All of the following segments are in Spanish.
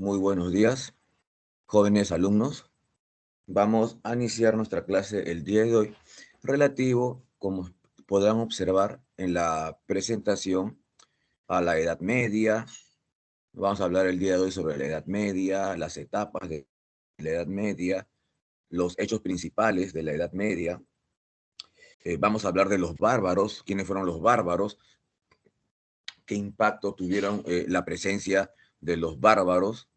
Muy buenos días, jóvenes alumnos. Vamos a iniciar nuestra clase el día de hoy relativo, como podrán observar en la presentación, a la Edad Media. Vamos a hablar el día de hoy sobre la Edad Media, las etapas de la Edad Media, los hechos principales de la Edad Media. Vamos a hablar de los bárbaros, quiénes fueron los bárbaros, qué impacto tuvieron la presencia de los bárbaros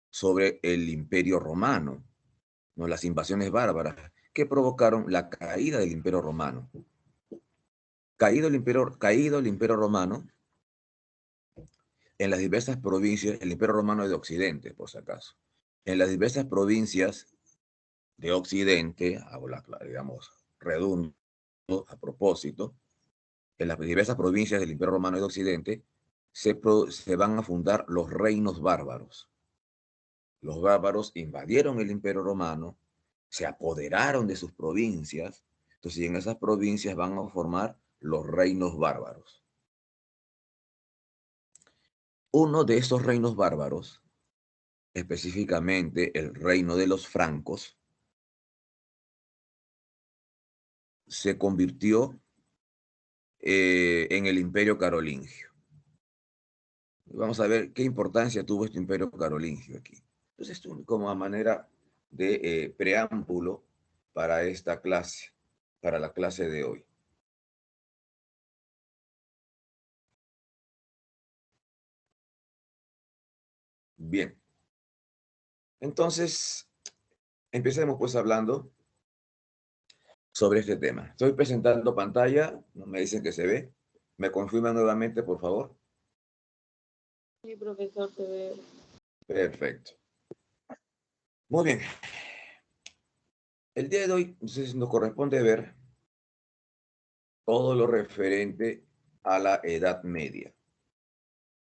sobre el Imperio Romano, ¿no? Las invasiones bárbaras que provocaron la caída del Imperio Romano. Caído el Imperio Romano, en las diversas provincias, el Imperio Romano de Occidente, por si acaso, en las diversas provincias de Occidente, digamos, redundo a propósito, en las diversas provincias del Imperio Romano de Occidente se van a fundar los reinos bárbaros. Los bárbaros invadieron el Imperio Romano, se apoderaron de sus provincias, entonces en esas provincias van a formar los reinos bárbaros. Uno de esos reinos bárbaros, específicamente el reino de los francos, se convirtió en el imperio carolingio. Vamos a ver qué importancia tuvo este imperio carolingio aquí. Entonces, esto como a manera de preámbulo para esta clase, para la clase de hoy. Bien, entonces empecemos pues hablando sobre este tema. Estoy presentando pantalla, no me dicen que se ve. ¿Me confirman nuevamente, por favor? Sí, profesor, te veo. Perfecto. Muy bien. El día de hoy entonces, nos corresponde ver todo lo referente a la Edad Media.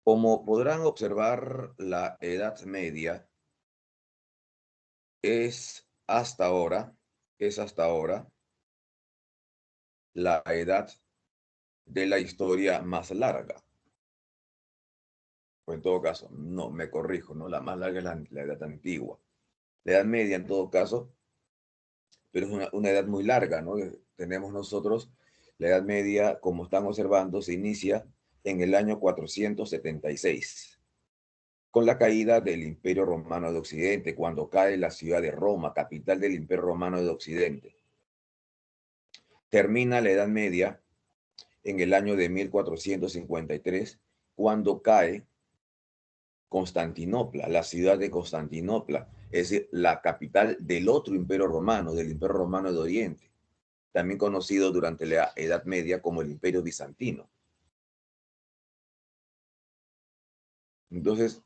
Como podrán observar, la Edad Media es es hasta ahora la edad de la historia más larga. O en todo caso, no, me corrijo, ¿no? La más larga es la edad antigua. La Edad Media, en todo caso, pero es una edad muy larga, ¿no? Tenemos nosotros la Edad Media, como están observando, se inicia en el año 476, con la caída del Imperio Romano de Occidente, cuando cae la ciudad de Roma, capital del Imperio Romano de Occidente. Termina la Edad Media en el año de 1453, cuando cae Constantinopla, la ciudad de Constantinopla, es decir, la capital del otro imperio romano, del Imperio Romano de Oriente, también conocido durante la Edad Media como el Imperio Bizantino. Entonces,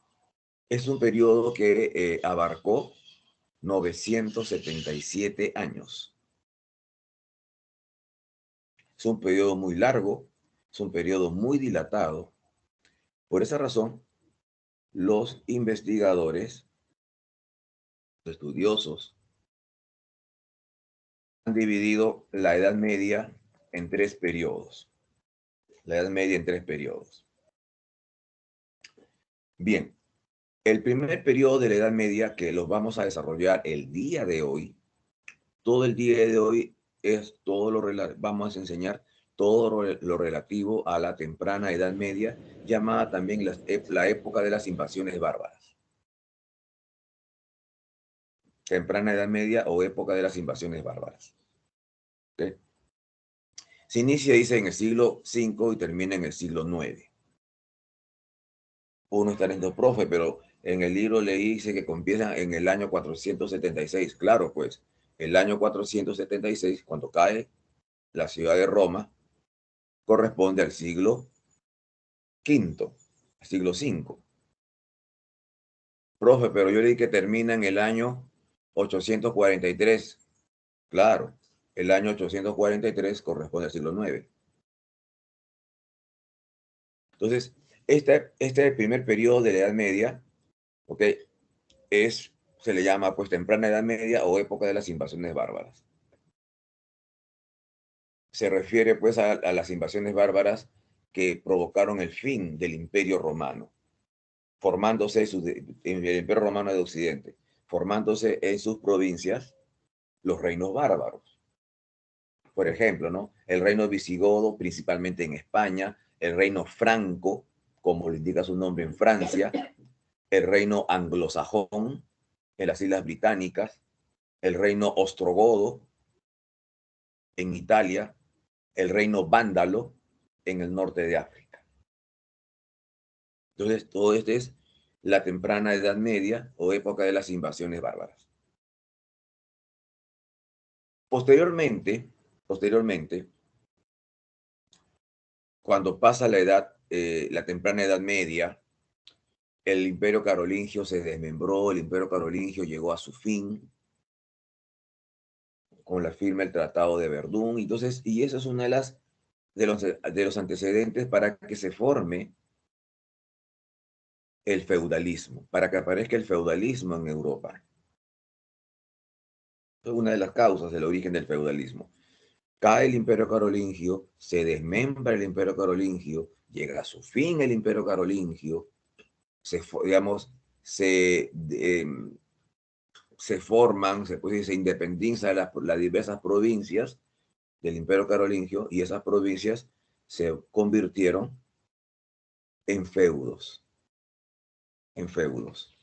es un periodo que abarcó 977 años. Es un periodo muy largo, es un periodo muy dilatado. Por esa razón, los investigadores, los estudiosos, han dividido la Edad Media en tres periodos. La Edad Media en tres periodos. Bien, el primer periodo de la Edad Media, que los vamos a desarrollar el día de hoy, todo el día de hoy es todo vamos a enseñar todo lo relativo a la temprana Edad Media, llamada también la época de las invasiones bárbaras. Temprana Edad Media o época de las invasiones bárbaras. ¿Okay? Se inicia, dice, en el siglo V y termina en el siglo IX. Uno está en profe, pero en el libro leí dice que comienza en el año 476. Claro, pues, el año 476, cuando cae la ciudad de Roma, corresponde al siglo V, siglo V. Profe, pero yo leí que termina en el año 843. Claro, el año 843 corresponde al siglo IX. Entonces, este primer periodo de la Edad Media, ¿ok? Se le llama pues temprana Edad Media o época de las invasiones bárbaras. Se refiere pues a las invasiones bárbaras que provocaron el fin del Imperio Romano. formándose en el Imperio Romano de Occidente, formándose en sus provincias los reinos bárbaros. Por ejemplo, ¿no? El reino visigodo, principalmente en España, el reino franco, como lo indica su nombre, en Francia, el reino anglosajón en las Islas Británicas, el reino ostrogodo en Italia, el reino vándalo en el norte de África. Entonces, todo esto es la temprana Edad Media o época de las invasiones bárbaras. Posteriormente, cuando pasa la temprana Edad Media, el Imperio Carolingio se desmembró, el Imperio Carolingio llegó a su fin con la firma del Tratado de Verdún. Entonces, y eso es una de los antecedentes para que se forme el feudalismo, para que aparezca el feudalismo en Europa. Es una de las causas del origen del feudalismo. Cae el Imperio Carolingio, se desmembra el Imperio Carolingio, llega a su fin el Imperio Carolingio, digamos, se forman, se independizan las diversas provincias del Imperio Carolingio y esas provincias se convirtieron en feudos, en feudos.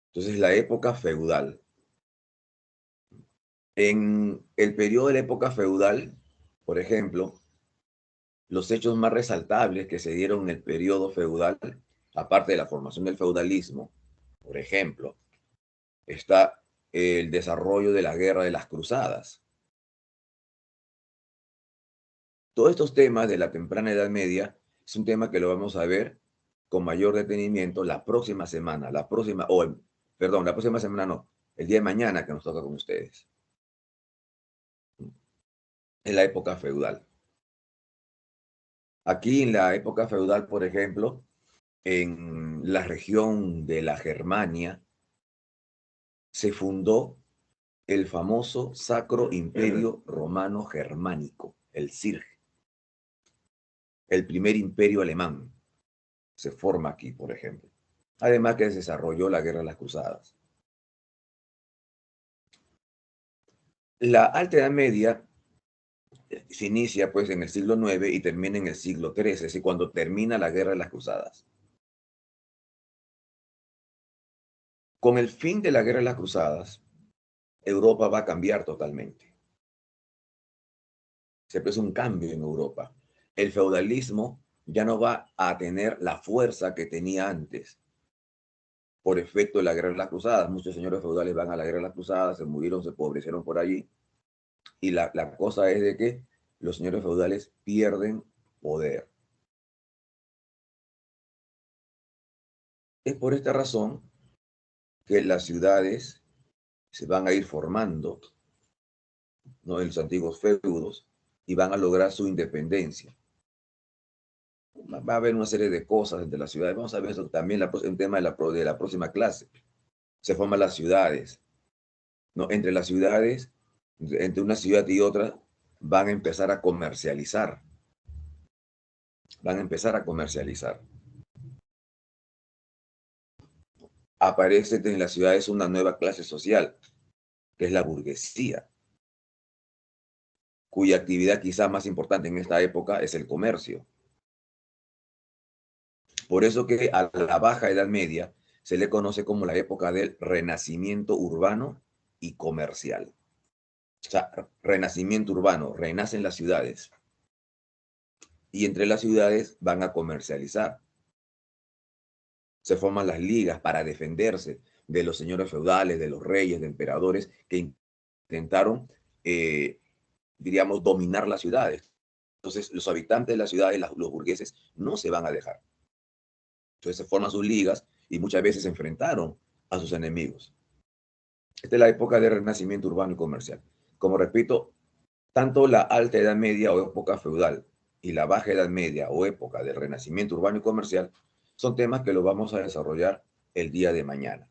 Entonces, la época feudal. En el periodo de la época feudal, por ejemplo, los hechos más resaltables que se dieron en el periodo feudal, aparte de la formación del feudalismo, por ejemplo, está el desarrollo de la guerra de las cruzadas. Todos estos temas de la temprana Edad Media es un tema que lo vamos a ver con mayor detenimiento la próxima semana, perdón, la próxima semana no, el día de mañana que nos toca con ustedes, en la época feudal. Aquí en la época feudal, por ejemplo, en la región de la Germania, se fundó el famoso Sacro Imperio Romano Germánico, el SIRG, el primer imperio alemán. Se forma aquí, por ejemplo. Además que se desarrolló la Guerra de las Cruzadas. La Alta Edad Media se inicia pues en el siglo IX y termina en el siglo XIII, es decir, cuando termina la Guerra de las Cruzadas. Con el fin de la Guerra de las Cruzadas, Europa va a cambiar totalmente. Se produce un cambio en Europa. El feudalismo ya no va a tener la fuerza que tenía antes por efecto de la Guerra de las Cruzadas. Muchos señores feudales van a la Guerra de las Cruzadas, se murieron, se empobrecieron por allí. Y la cosa es de que los señores feudales pierden poder. Es por esta razón que las ciudades se van a ir formando, ¿no?, en los antiguos feudos y van a lograr su independencia. Va a haber una serie de cosas entre las ciudades. Vamos a ver eso también el tema de la próxima clase. Se forman las ciudades, ¿no? Entre las ciudades, entre una ciudad y otra, van a empezar a comercializar. Van a empezar a comercializar. Aparece en las ciudades una nueva clase social, que es la burguesía, cuya actividad quizá más importante en esta época es el comercio. Por eso que a la Baja Edad Media se le conoce como la época del renacimiento urbano y comercial. O sea, renacimiento urbano, renacen las ciudades. Y entre las ciudades van a comercializar. Se forman las ligas para defenderse de los señores feudales, de los reyes, de emperadores que intentaron, diríamos, dominar las ciudades. Entonces, los habitantes de las ciudades, los burgueses, no se van a dejar. Entonces, se forman sus ligas y muchas veces se enfrentaron a sus enemigos. Esta es la época de renacimiento urbano y comercial. Como repito, tanto la Alta Edad Media o época feudal y la Baja Edad Media o época del renacimiento urbano y comercial son temas que lo vamos a desarrollar el día de mañana.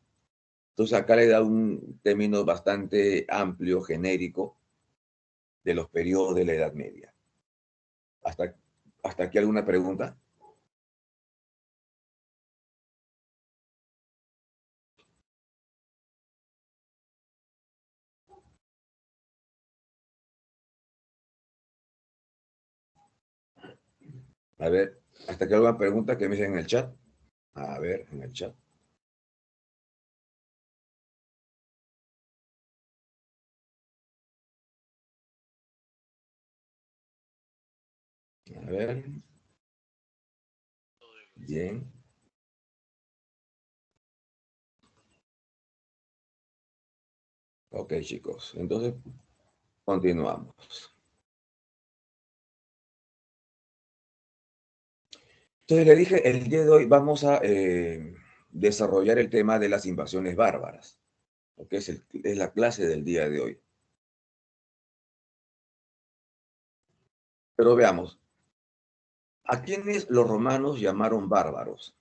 Entonces, acá le da un término bastante amplio, genérico, de los periodos de la Edad Media. ¿Hasta aquí alguna pregunta? A ver, hasta que alguna pregunta que me dicen en el chat. A ver, en el chat. A ver, bien. Ok, chicos. Entonces, continuamos. Entonces le dije, el día de hoy vamos a desarrollar el tema de las invasiones bárbaras, que es la clase del día de hoy. Pero veamos, ¿a quiénes los romanos llamaron bárbaros?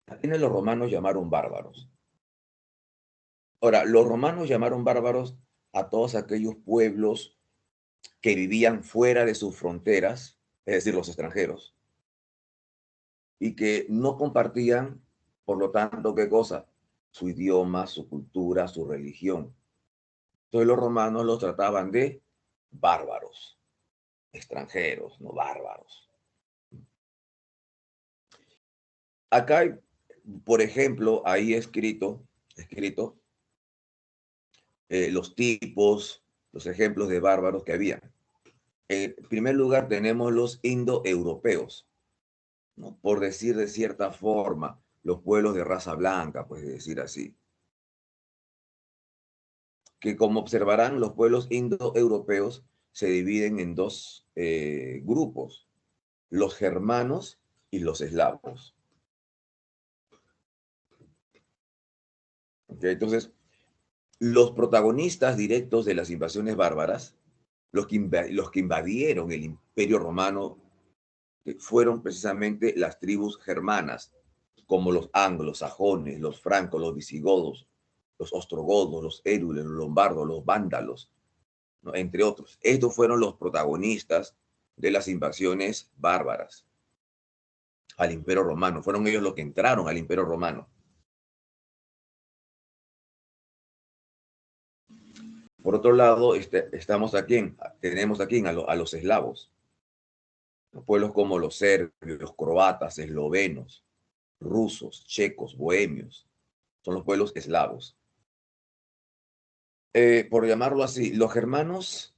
¿A quiénes los romanos llamaron bárbaros? Ahora, los romanos llamaron bárbaros a todos aquellos pueblos que vivían fuera de sus fronteras, es decir, los extranjeros, y que no compartían, por lo tanto, ¿qué cosa? Su idioma, su cultura, su religión. Entonces los romanos los trataban de bárbaros, extranjeros, no bárbaros. Acá hay, por ejemplo, ahí escrito los tipos, los ejemplos de bárbaros que había. En primer lugar tenemos los indoeuropeos, ¿no? Por decir de cierta forma, los pueblos de raza blanca, pues decir así. Que como observarán, los pueblos indoeuropeos se dividen en dos grupos, los germanos y los eslavos. ¿Okay? Entonces, los protagonistas directos de las invasiones bárbaras, los que invadieron el Imperio Romano, fueron precisamente las tribus germanas, como los anglos, sajones, los francos, los visigodos, los ostrogodos, los érules, los lombardos, los vándalos, ¿no? Entre otros. Estos fueron los protagonistas de las invasiones bárbaras al Imperio Romano. Fueron ellos los que entraron al Imperio Romano. Por otro lado, tenemos aquí a los eslavos, pueblos como los serbios, los croatas, eslovenos, rusos, checos, bohemios, son los pueblos eslavos. Por llamarlo así, los germanos,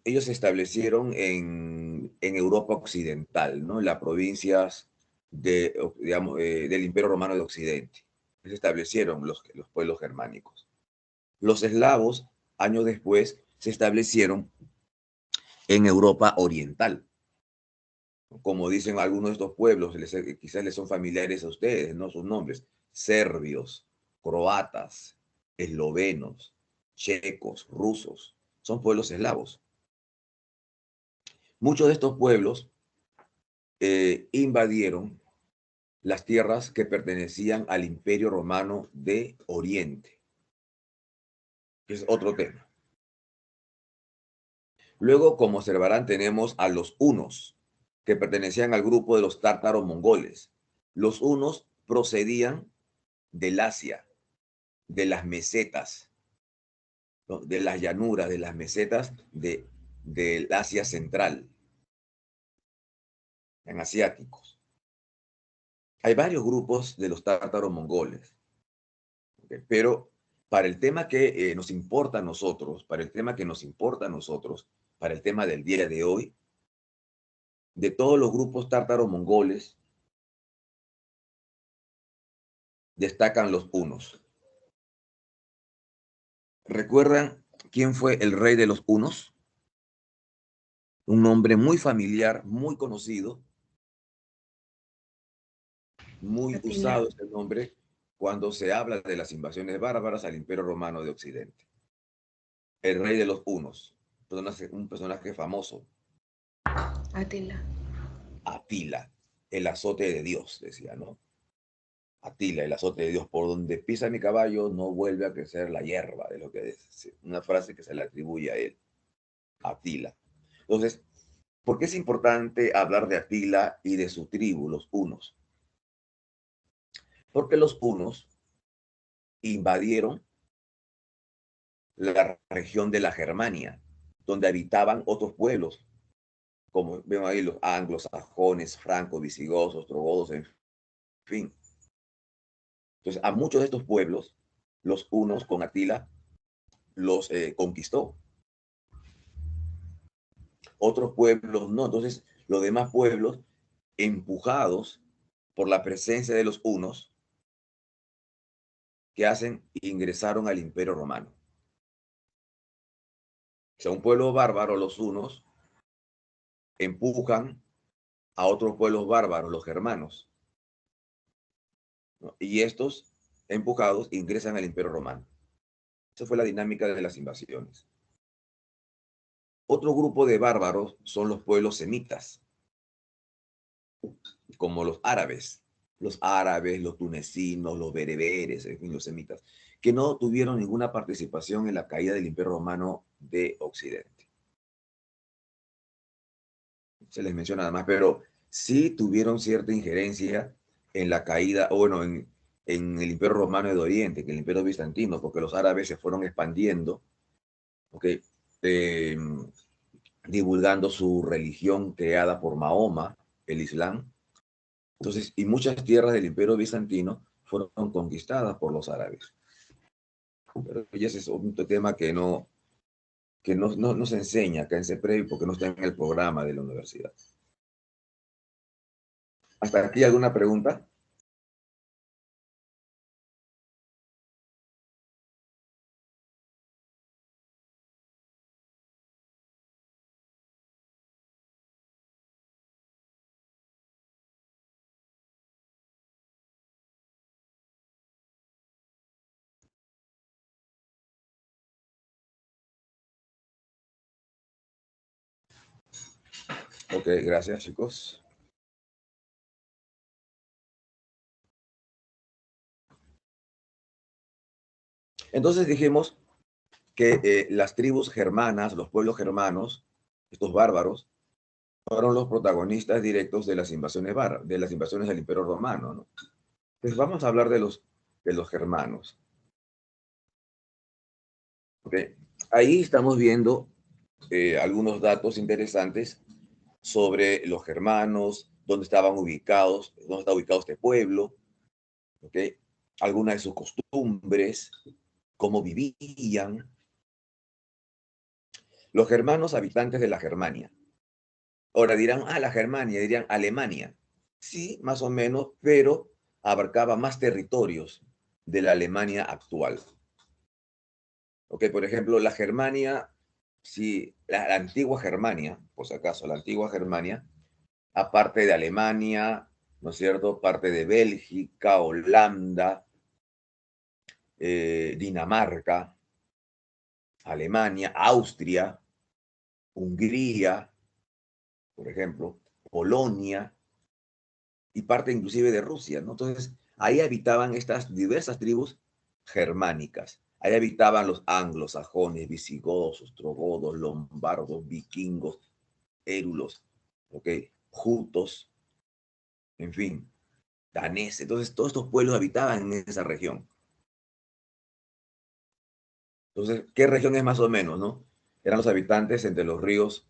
ellos se establecieron en Europa Occidental, ¿no? En las provincias del Imperio Romano de Occidente. Se establecieron los pueblos germánicos. Los eslavos, años después, se establecieron en Europa Oriental. Como dicen algunos de estos pueblos, quizás les son familiares a ustedes, ¿no? Sus nombres: serbios, croatas, eslovenos, checos, rusos, son pueblos eslavos. Muchos de estos pueblos invadieron las tierras que pertenecían al Imperio Romano de Oriente. Es otro tema. Luego, como observarán, tenemos a los hunos, que pertenecían al grupo de los tártaros mongoles. Los hunos procedían del Asia, de las mesetas, ¿no? De las llanuras, de las mesetas del Asia Central, en asiáticos. Hay varios grupos de los tártaros mongoles, ¿okay? Pero para el tema que nos importa a nosotros, para el tema del día de hoy, de todos los grupos tártaros mongoles, destacan los hunos. ¿Recuerdan quién fue el rey de los hunos? Un nombre muy familiar, muy conocido, muy Atila. usado este nombre cuando se habla de las invasiones bárbaras al Imperio Romano de Occidente. El rey de los hunos, un personaje famoso, Atila. Atila, el azote de Dios, decía, ¿no? Atila, el azote de Dios, por donde pisa mi caballo no vuelve a crecer la hierba, de lo que es una frase que se le atribuye a él, Atila. Entonces, ¿por qué es importante hablar de Atila y de su tribu, los hunos? Porque los hunos invadieron la región de la Germania, donde habitaban otros pueblos, como ven ahí los anglosajones, francos, visigodos, ostrogodos, en fin. Entonces, a muchos de estos pueblos, los hunos con Atila los conquistó. Otros pueblos no. Entonces, los demás pueblos, empujados por la presencia de los hunos, ¿qué hacen? Ingresaron al Imperio Romano. O sea, un pueblo bárbaro, los hunos, empujan a otros pueblos bárbaros, los germanos, ¿no? Y estos, empujados, ingresan al Imperio Romano. Esa fue la dinámica de las invasiones. Otro grupo de bárbaros son los pueblos semitas, como los árabes, los tunecinos, los bereberes, en fin, los semitas, que no tuvieron ninguna participación en la caída del Imperio Romano de Occidente. Se les menciona nada más, pero sí tuvieron cierta injerencia en la caída, o bueno, en el Imperio Romano de Oriente, que el Imperio Bizantino, porque los árabes se fueron expandiendo, ¿okay? eh, divulgando su religión creada por Mahoma, el Islam. Entonces, y muchas tierras del Imperio Bizantino fueron conquistadas por los árabes. Pero ya ese es un tema que no se enseña acá en CEPREVI porque no está en el programa de la universidad. ¿Hasta aquí alguna pregunta? Ok, gracias, chicos. Entonces dijimos que las tribus germanas, los pueblos germanos, estos bárbaros, fueron los protagonistas directos de las invasiones, de las invasiones del Imperio Romano, ¿no? Pues vamos a hablar de los germanos. Okay. Ahí estamos viendo algunos datos interesantes sobre los germanos, dónde estaban ubicados, dónde está ubicado este pueblo, ¿okay? Algunas de sus costumbres, cómo vivían. Los germanos habitantes de la Germania. Ahora dirán, la Germania, dirían Alemania. Sí, más o menos, pero abarcaba más territorios de la Alemania actual. Ok, por ejemplo, la Germania, sí, la antigua Germania, por si acaso, la antigua Germania, aparte de Alemania, ¿no es cierto? Parte de Bélgica, Holanda, Dinamarca, Alemania, Austria, Hungría, por ejemplo, Polonia y parte inclusive de Rusia, ¿no? Entonces, ahí habitaban estas diversas tribus germánicas. Ahí habitaban los anglosajones, visigodos, ostrogodos, lombardos, vikingos, érulos, ¿ok? Jutos, en fin, daneses. Entonces, todos estos pueblos habitaban en esa región. Entonces, ¿qué región es más o menos, no? Eran los habitantes entre los ríos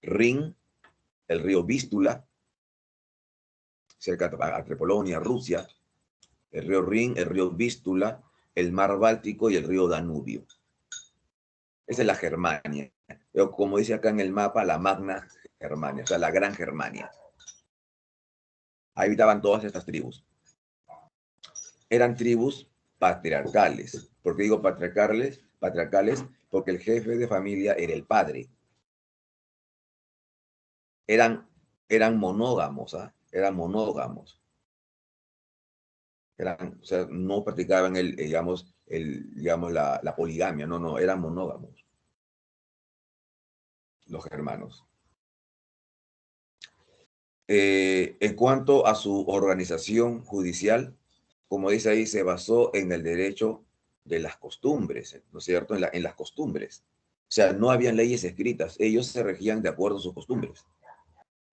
Rin, el río Vístula, cerca de Polonia, Rusia, el río Rin, el río Vístula, el mar Báltico y el río Danubio. Esa es la Germania. Pero como dice acá en el mapa, la Magna Germania, o sea, la Gran Germania. Ahí habitaban todas estas tribus. Eran tribus patriarcales. ¿Por qué digo patriarcales? Patriarcales porque el jefe de familia era el padre. Eran monógamos, ¿ah? Eran monógamos. O sea, no practicaban la poligamia, no, eran monógamos los germanos. En cuanto a su organización judicial, como dice ahí, se basó en el derecho de las costumbres, ¿no es cierto? En las costumbres. O sea, no habían leyes escritas, ellos se regían de acuerdo a sus costumbres.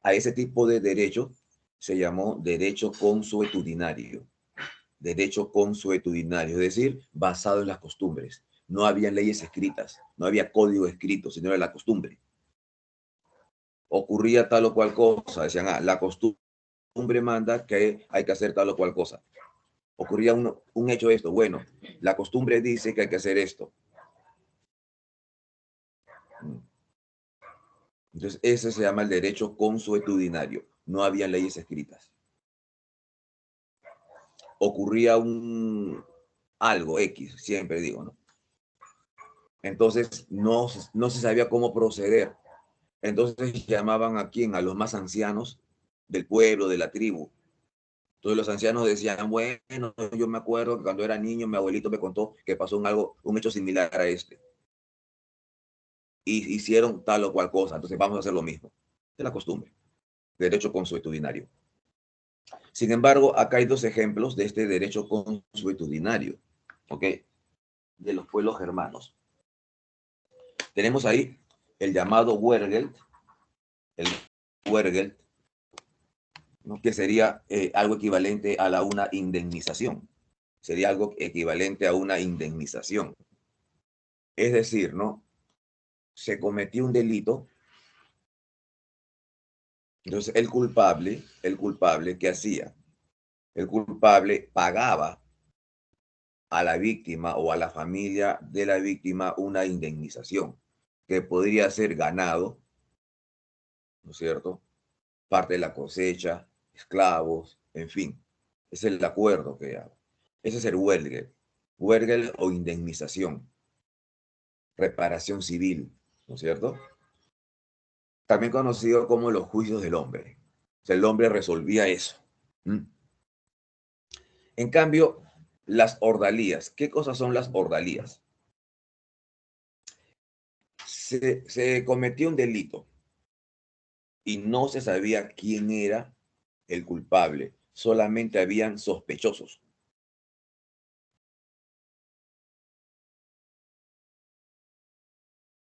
A ese tipo de derecho se llamó derecho consuetudinario. Derecho consuetudinario, es decir, basado en las costumbres. No había leyes escritas, no había código escrito, sino era la costumbre. ocurría tal o cual cosa, decían, la costumbre manda que hay que hacer tal o cual cosa. Ocurría un hecho esto, bueno, la costumbre dice que hay que hacer esto. Entonces, ese se llama el derecho consuetudinario. No había leyes escritas. Ocurría algo X, siempre digo, ¿no? Entonces, no se sabía cómo proceder. Entonces llamaban a quién, a los más ancianos del pueblo, de la tribu. Entonces los ancianos decían, bueno, yo me acuerdo que cuando era niño mi abuelito me contó que pasó un hecho similar a este. Y hicieron tal o cual cosa, entonces vamos a hacer lo mismo. Es la costumbre, derecho consuetudinario. Sin embargo, acá hay dos ejemplos de este derecho consuetudinario, ¿ok? De los pueblos germanos. Tenemos ahí el llamado Wergelt, el Wergelt, ¿no? Que sería algo equivalente a una indemnización. Sería algo equivalente a una indemnización. Es decir, ¿no? Se cometió un delito, entonces el culpable, ¿qué hacía? El culpable pagaba a la víctima o a la familia de la víctima una indemnización que podría ser ganado, ¿no es cierto? Parte de la cosecha, esclavos, en fin. Es el acuerdo que hago. Ese es el huelga o indemnización, reparación civil, ¿no es cierto? También conocido como los juicios del hombre. O sea, el hombre resolvía eso. ¿Mm? En cambio, las ordalías. ¿Qué cosas son las ordalías? Se cometió un delito y no se sabía quién era el culpable. Solamente habían sospechosos.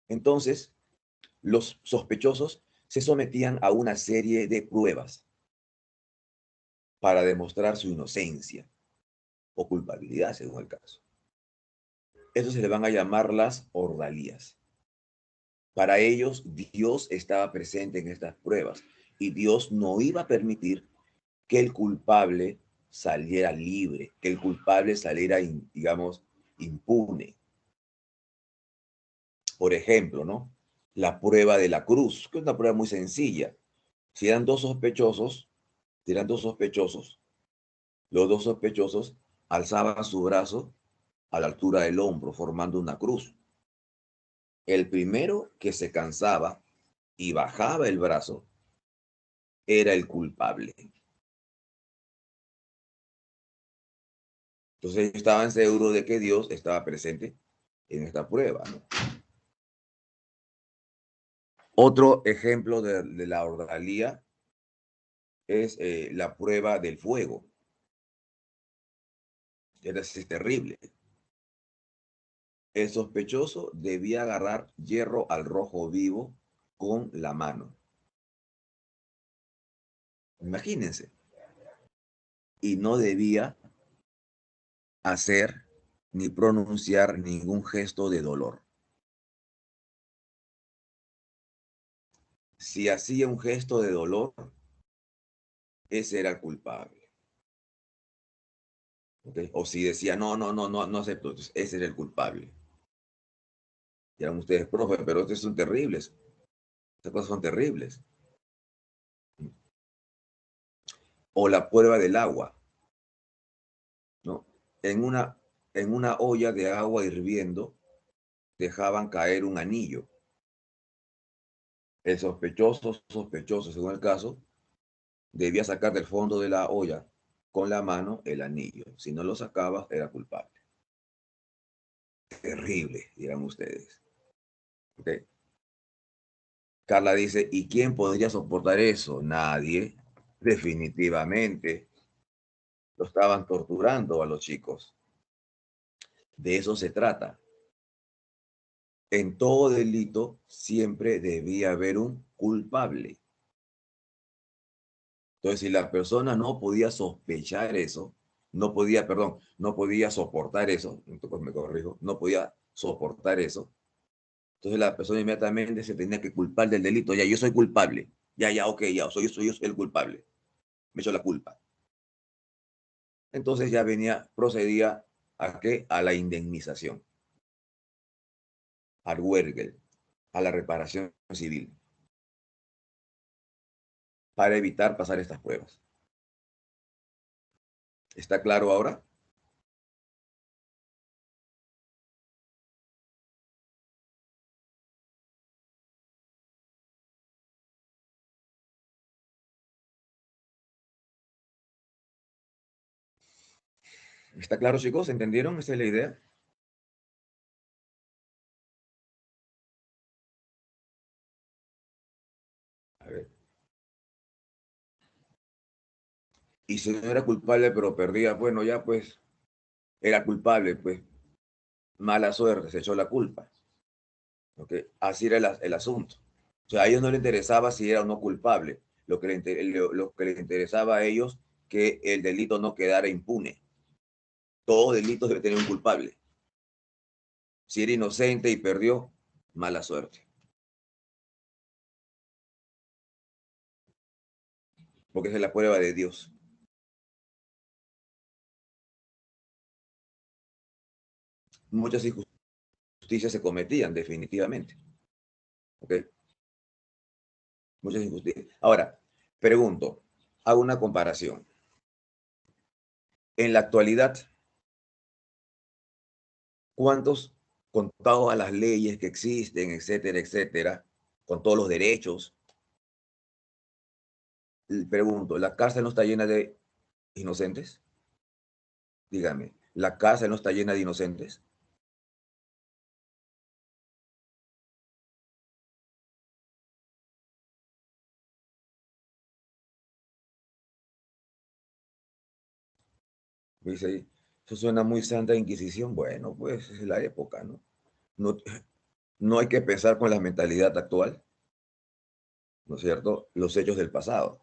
Entonces, los sospechosos se sometían a una serie de pruebas para demostrar su inocencia o culpabilidad, según el caso. Eso se le van a llamar las ordalías. Para ellos, Dios estaba presente en estas pruebas y Dios no iba a permitir que el culpable saliera libre, que el culpable saliera, digamos, impune. Por ejemplo, ¿no? La prueba de la cruz, que es una prueba muy sencilla. Si eran dos sospechosos, los dos sospechosos alzaban su brazo a la altura del hombro, formando una cruz. El primero que se cansaba y bajaba el brazo era el culpable. Entonces ellos estaban seguros de que Dios estaba presente en esta prueba, ¿no? Otro ejemplo de la ordalía es la prueba del fuego. Es terrible. El sospechoso debía agarrar hierro al rojo vivo con la mano. Imagínense. Y no debía hacer ni pronunciar ningún gesto de dolor. Si hacía un gesto de dolor, ese era el culpable. ¿Okay? O si decía, no acepto, entonces ese era el culpable. Dirán ustedes, profe, pero estos son terribles. Estas cosas son terribles. O la prueba del agua, ¿no? En una olla de agua hirviendo dejaban caer un anillo. El sospechoso, según el caso, debía sacar del fondo de la olla con la mano el anillo. Si no lo sacaba, era culpable. Terrible, dirán ustedes. ¿Okay? Carla dice, ¿y quién podría soportar eso? Nadie. Definitivamente. Lo estaban torturando a los chicos. De eso se trata. En todo delito siempre debía haber un culpable. Entonces, si la persona no podía sospechar eso, no podía soportar eso, entonces me corrijo, no podía soportar eso, entonces la persona inmediatamente se tenía que culpar del delito, ya yo soy culpable. Ya, ok, ya, yo soy el culpable, me echo la culpa. Entonces ya procedía ¿a qué? A la indemnización, al huelgue, a la reparación civil, para evitar pasar estas pruebas. ¿Está claro ahora? ¿Está claro, chicos? ¿Entendieron? ¿Esa es la idea? A ver. Y si no era culpable, pero perdía, bueno, ya pues era culpable, pues mala suerte, se echó la culpa. ¿Ok? Así era el asunto. O sea, a ellos no les interesaba si era o no culpable. Lo que les interesaba a ellos que el delito no quedara impune. Todo delito debe tener un culpable. Si era inocente y perdió, mala suerte. Porque esa es la prueba de Dios. Muchas injusticias se cometían definitivamente. ¿Ok? Muchas injusticias. Ahora, pregunto, hago una comparación. En la actualidad, ¿cuántos, con todas las leyes que existen, etcétera, etcétera, con todos los derechos, pregunto, ¿la cárcel no está llena de inocentes? Dígame, ¿la cárcel no está llena de inocentes? Me dice, eso suena muy Santa Inquisición. Bueno, pues es la época, ¿no? No, no hay que pensar con la mentalidad actual, ¿no es cierto? Los hechos del pasado.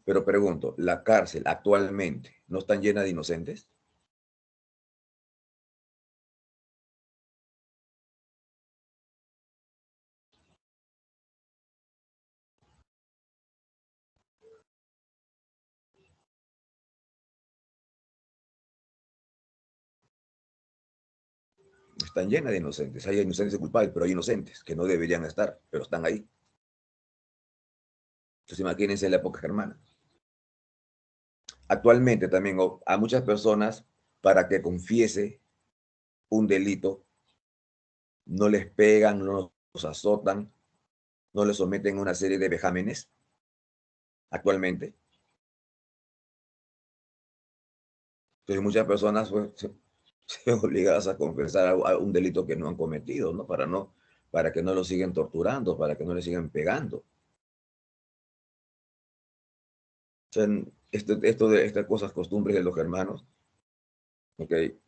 Pero pregunto, ¿la cárcel actualmente no está llena de inocentes? Están llenas de inocentes. Hay inocentes y culpables, pero hay inocentes que no deberían estar, pero están ahí. Entonces imagínense la época germana. Actualmente también a muchas personas, para que confiese un delito, no les pegan, no los azotan, no les someten a una serie de vejámenes actualmente. Entonces muchas personas pues, se ven obligadas a confesar a un delito que no han cometido, ¿no? Para que no lo sigan torturando, para que no le sigan pegando. O sea, esto de estas cosas, costumbres de los germanos, ok, en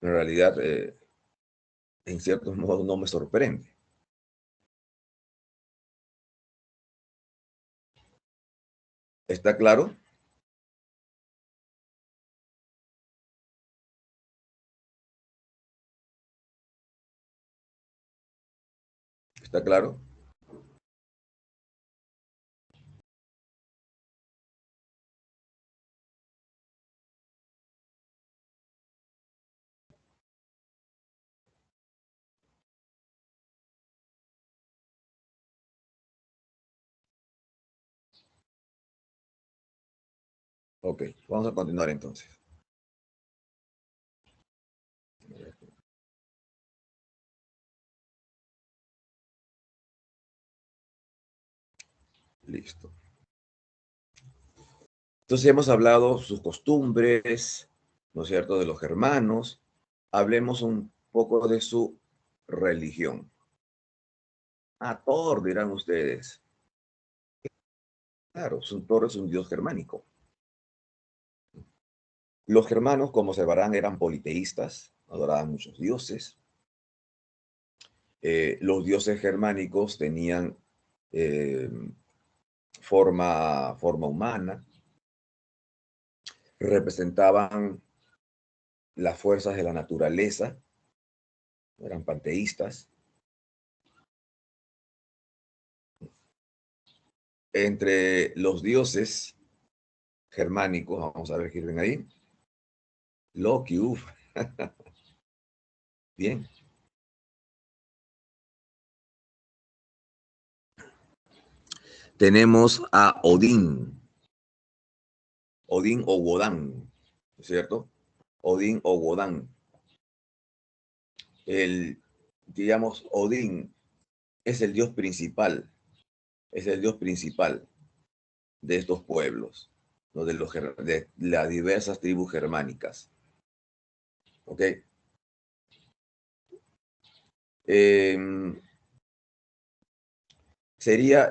realidad, en cierto modo, no me sorprende. ¿Está claro? ¿Está claro? Ok, vamos a continuar entonces. Listo. Entonces hemos hablado sus costumbres, ¿no es cierto?, de los germanos. Hablemos un poco de su religión. Ah, Thor, dirán ustedes. Claro, Thor es un dios germánico. Los germanos, como se verán, eran politeístas, adoraban muchos dioses. Los dioses germánicos tenían eh, forma humana, representaban las fuerzas de la naturaleza, eran panteístas. entre los dioses germánicos, vamos a ver qué ven ahí. Loki, uff. Bien. Tenemos a Odín. Odín o Wodan, ¿cierto? Odín o Wodan. Digamos, Odín es el dios principal, es el dios principal de estos pueblos, ¿no? De las diversas tribus germánicas. ¿Ok? Sería,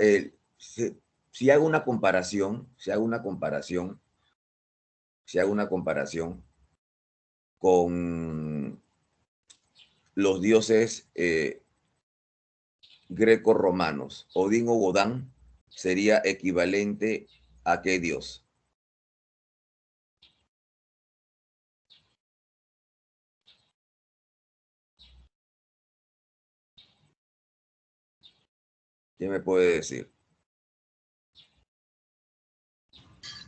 si hago una comparación, con los dioses greco-romanos, Odín o Wodan sería equivalente a qué dios. ¿Qué me puede decir?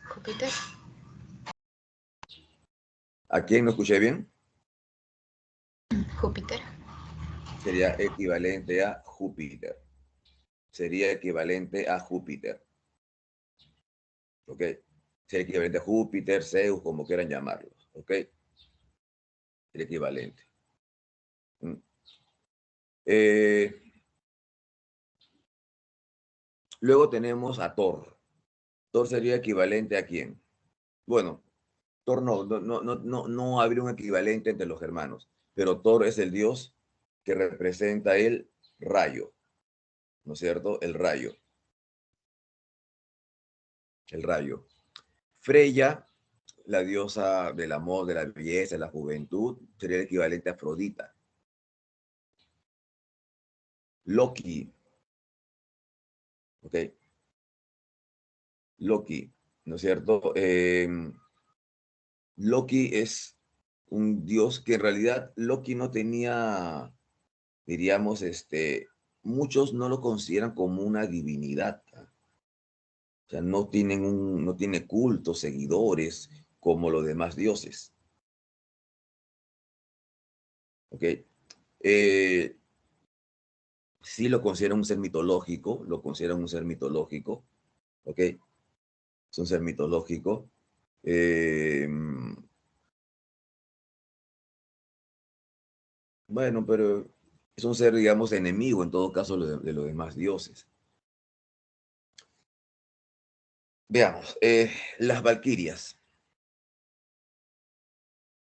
Júpiter. ¿A quién no escuché bien? Júpiter. Sería equivalente a Júpiter. Sería equivalente a Júpiter. ¿Ok? Sería equivalente a Júpiter, Zeus, como quieran llamarlos. ¿Ok? El equivalente. Luego tenemos a Thor. Thor sería equivalente a quién? Bueno, Thor no habría un equivalente entre los germanos, pero Thor es el dios que representa el rayo, ¿no es cierto? El rayo. El rayo. Freya, la diosa del amor, de la belleza, de la juventud, sería el equivalente a Afrodita. Loki, ¿ok? Loki, ¿no es cierto? Loki es un dios que en realidad Loki no tenía, diríamos, muchos no lo consideran como una divinidad. O sea, no tiene culto, seguidores, como los demás dioses. ¿Ok? Sí lo consideran un ser mitológico, ¿ok? Es un ser mitológico. Bueno, pero es un ser, digamos, enemigo en todo caso de los demás dioses. Veamos, las valquirias.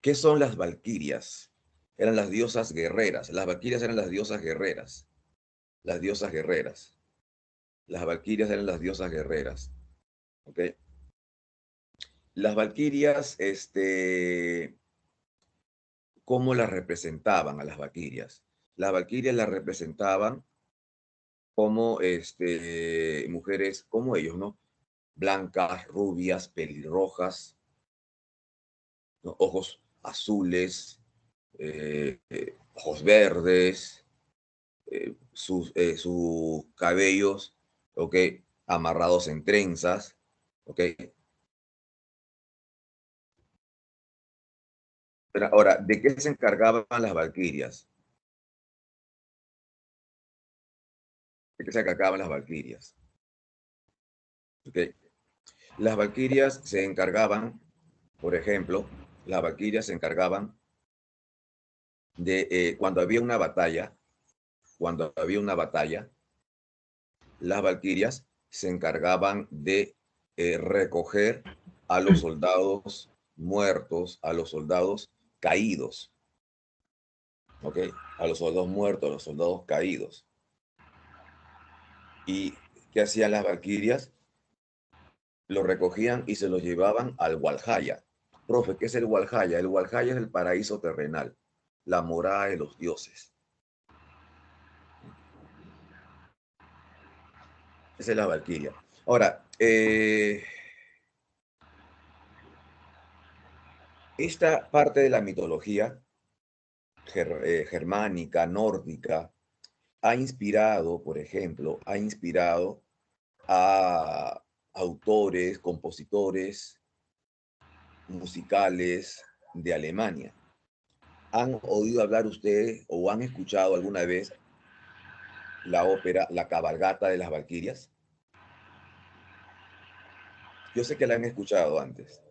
¿Qué son las valquirias? Eran las diosas guerreras. Las valquirias eran las diosas guerreras. Las diosas guerreras. Las valquirias eran las diosas guerreras. ¿Ok? Las valquirias, ¿cómo las representaban a las valquirias? Las valquirias las representaban como mujeres como ellos, ¿no? Blancas, rubias, pelirrojas, ¿no? Ojos azules, ojos verdes, sus cabellos, ¿ok? Amarrados en trenzas, ¿ok? Pero ahora, ¿de qué se encargaban las valquirias? ¿De qué se encargaban las valquirias? ¿Ok? Las valquirias se encargaban, por ejemplo, las valquirias se encargaban de cuando había una batalla, las valquirias se encargaban de recoger a los soldados muertos, a los soldados caídos, ¿ok? A los soldados muertos, a los soldados caídos. ¿Y qué hacían las valquirias? Los recogían y se los llevaban al Walhalla. Profe, ¿qué es el Walhalla? El Walhalla es el paraíso terrenal, la morada de los dioses. Esa es la Valquiria. Ahora, esta parte de la mitología germánica, nórdica, ha inspirado, por ejemplo, a autores, compositores musicales de Alemania. ¿Han oído hablar ustedes o han escuchado alguna vez la ópera La Cabalgata de las Valquirias? Yo sé que la han escuchado antes,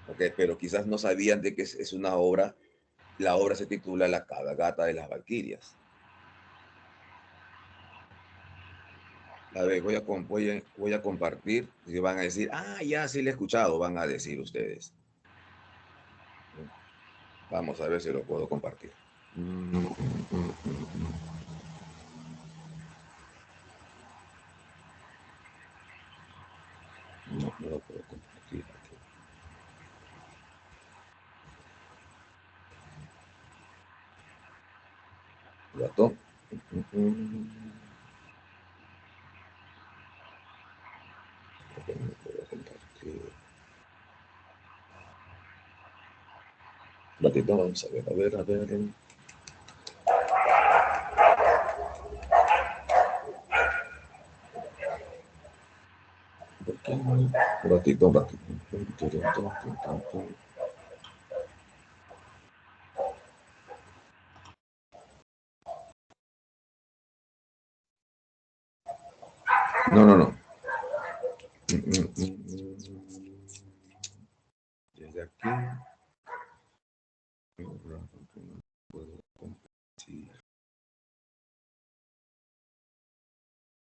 ¿ok? Pero quizás no sabían de que es una obra. La obra se titula La Cabalgata de las Valquirias. A ver, voy a compartir y van a decir, ah, ya sí la he escuchado, van a decir ustedes. Vamos a ver si lo puedo compartir. No, no lo puedo compartir aquí. ¿Gato? ¿Por qué no lo puedo compartir? Ratito, vamos a ver, a ver, a ver. ¿Por qué no? Un ratito, un ratito. No, no, no. Desde aquí. No puedo compartir.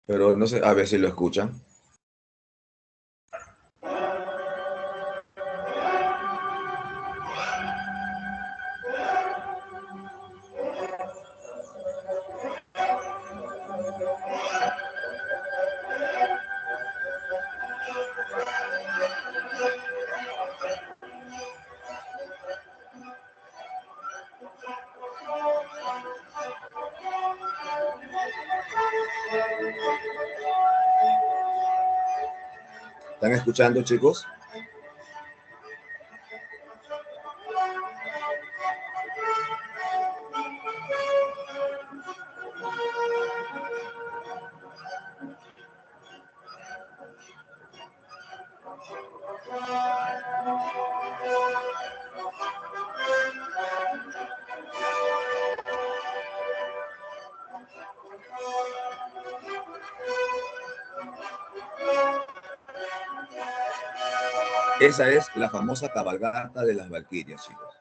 Pero no sé, a ver si lo escuchan. ¿Están escuchando, chicos? Esa es la famosa cabalgata de las Valquirias, chicos.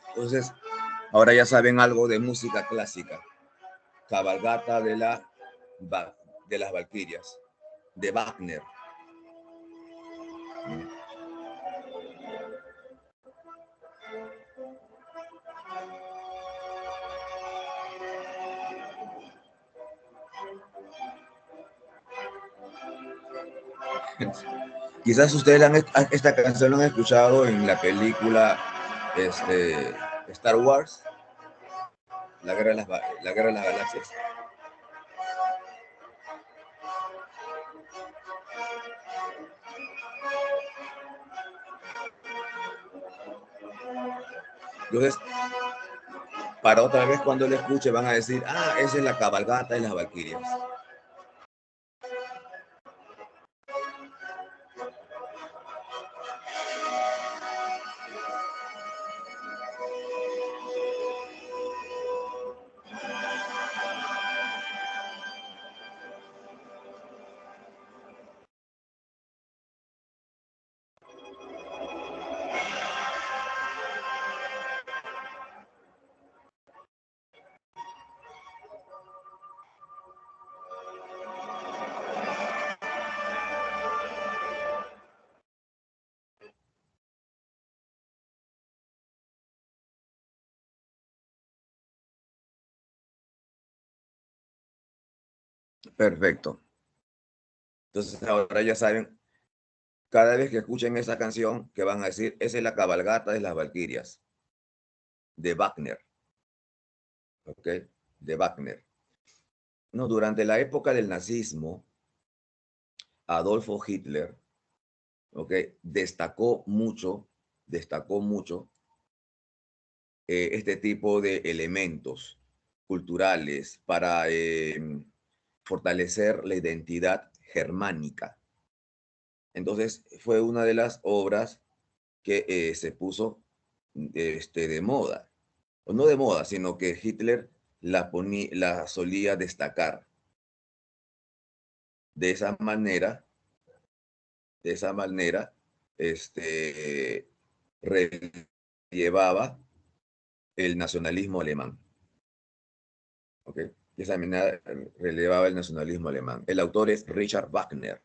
Entonces, ahora ya saben algo de música clásica. Cabalgata de las Valquirias, de Wagner. Quizás ustedes esta canción la han escuchado en la película Star Wars, la Guerra de las Galaxias. Entonces, para otra vez cuando lo escuche van a decir, ah, esa es la cabalgata de las Valquirias. Perfecto. Entonces ahora ya saben, cada vez que escuchen esa canción, que van a decir, esa es la cabalgata de las Valquirias, de Wagner, ¿ok? De Wagner. No, durante la época del nazismo, Adolfo Hitler, ¿ok? Destacó mucho este tipo de elementos culturales para fortalecer la identidad germánica. Entonces, fue una de las obras que se puso de moda, o no de moda, sino que Hitler la solía destacar. De esa manera, de esa manera, este, llevaba el nacionalismo alemán. ¿Ok? De esa manera relevaba el nacionalismo alemán. El autor es Richard Wagner,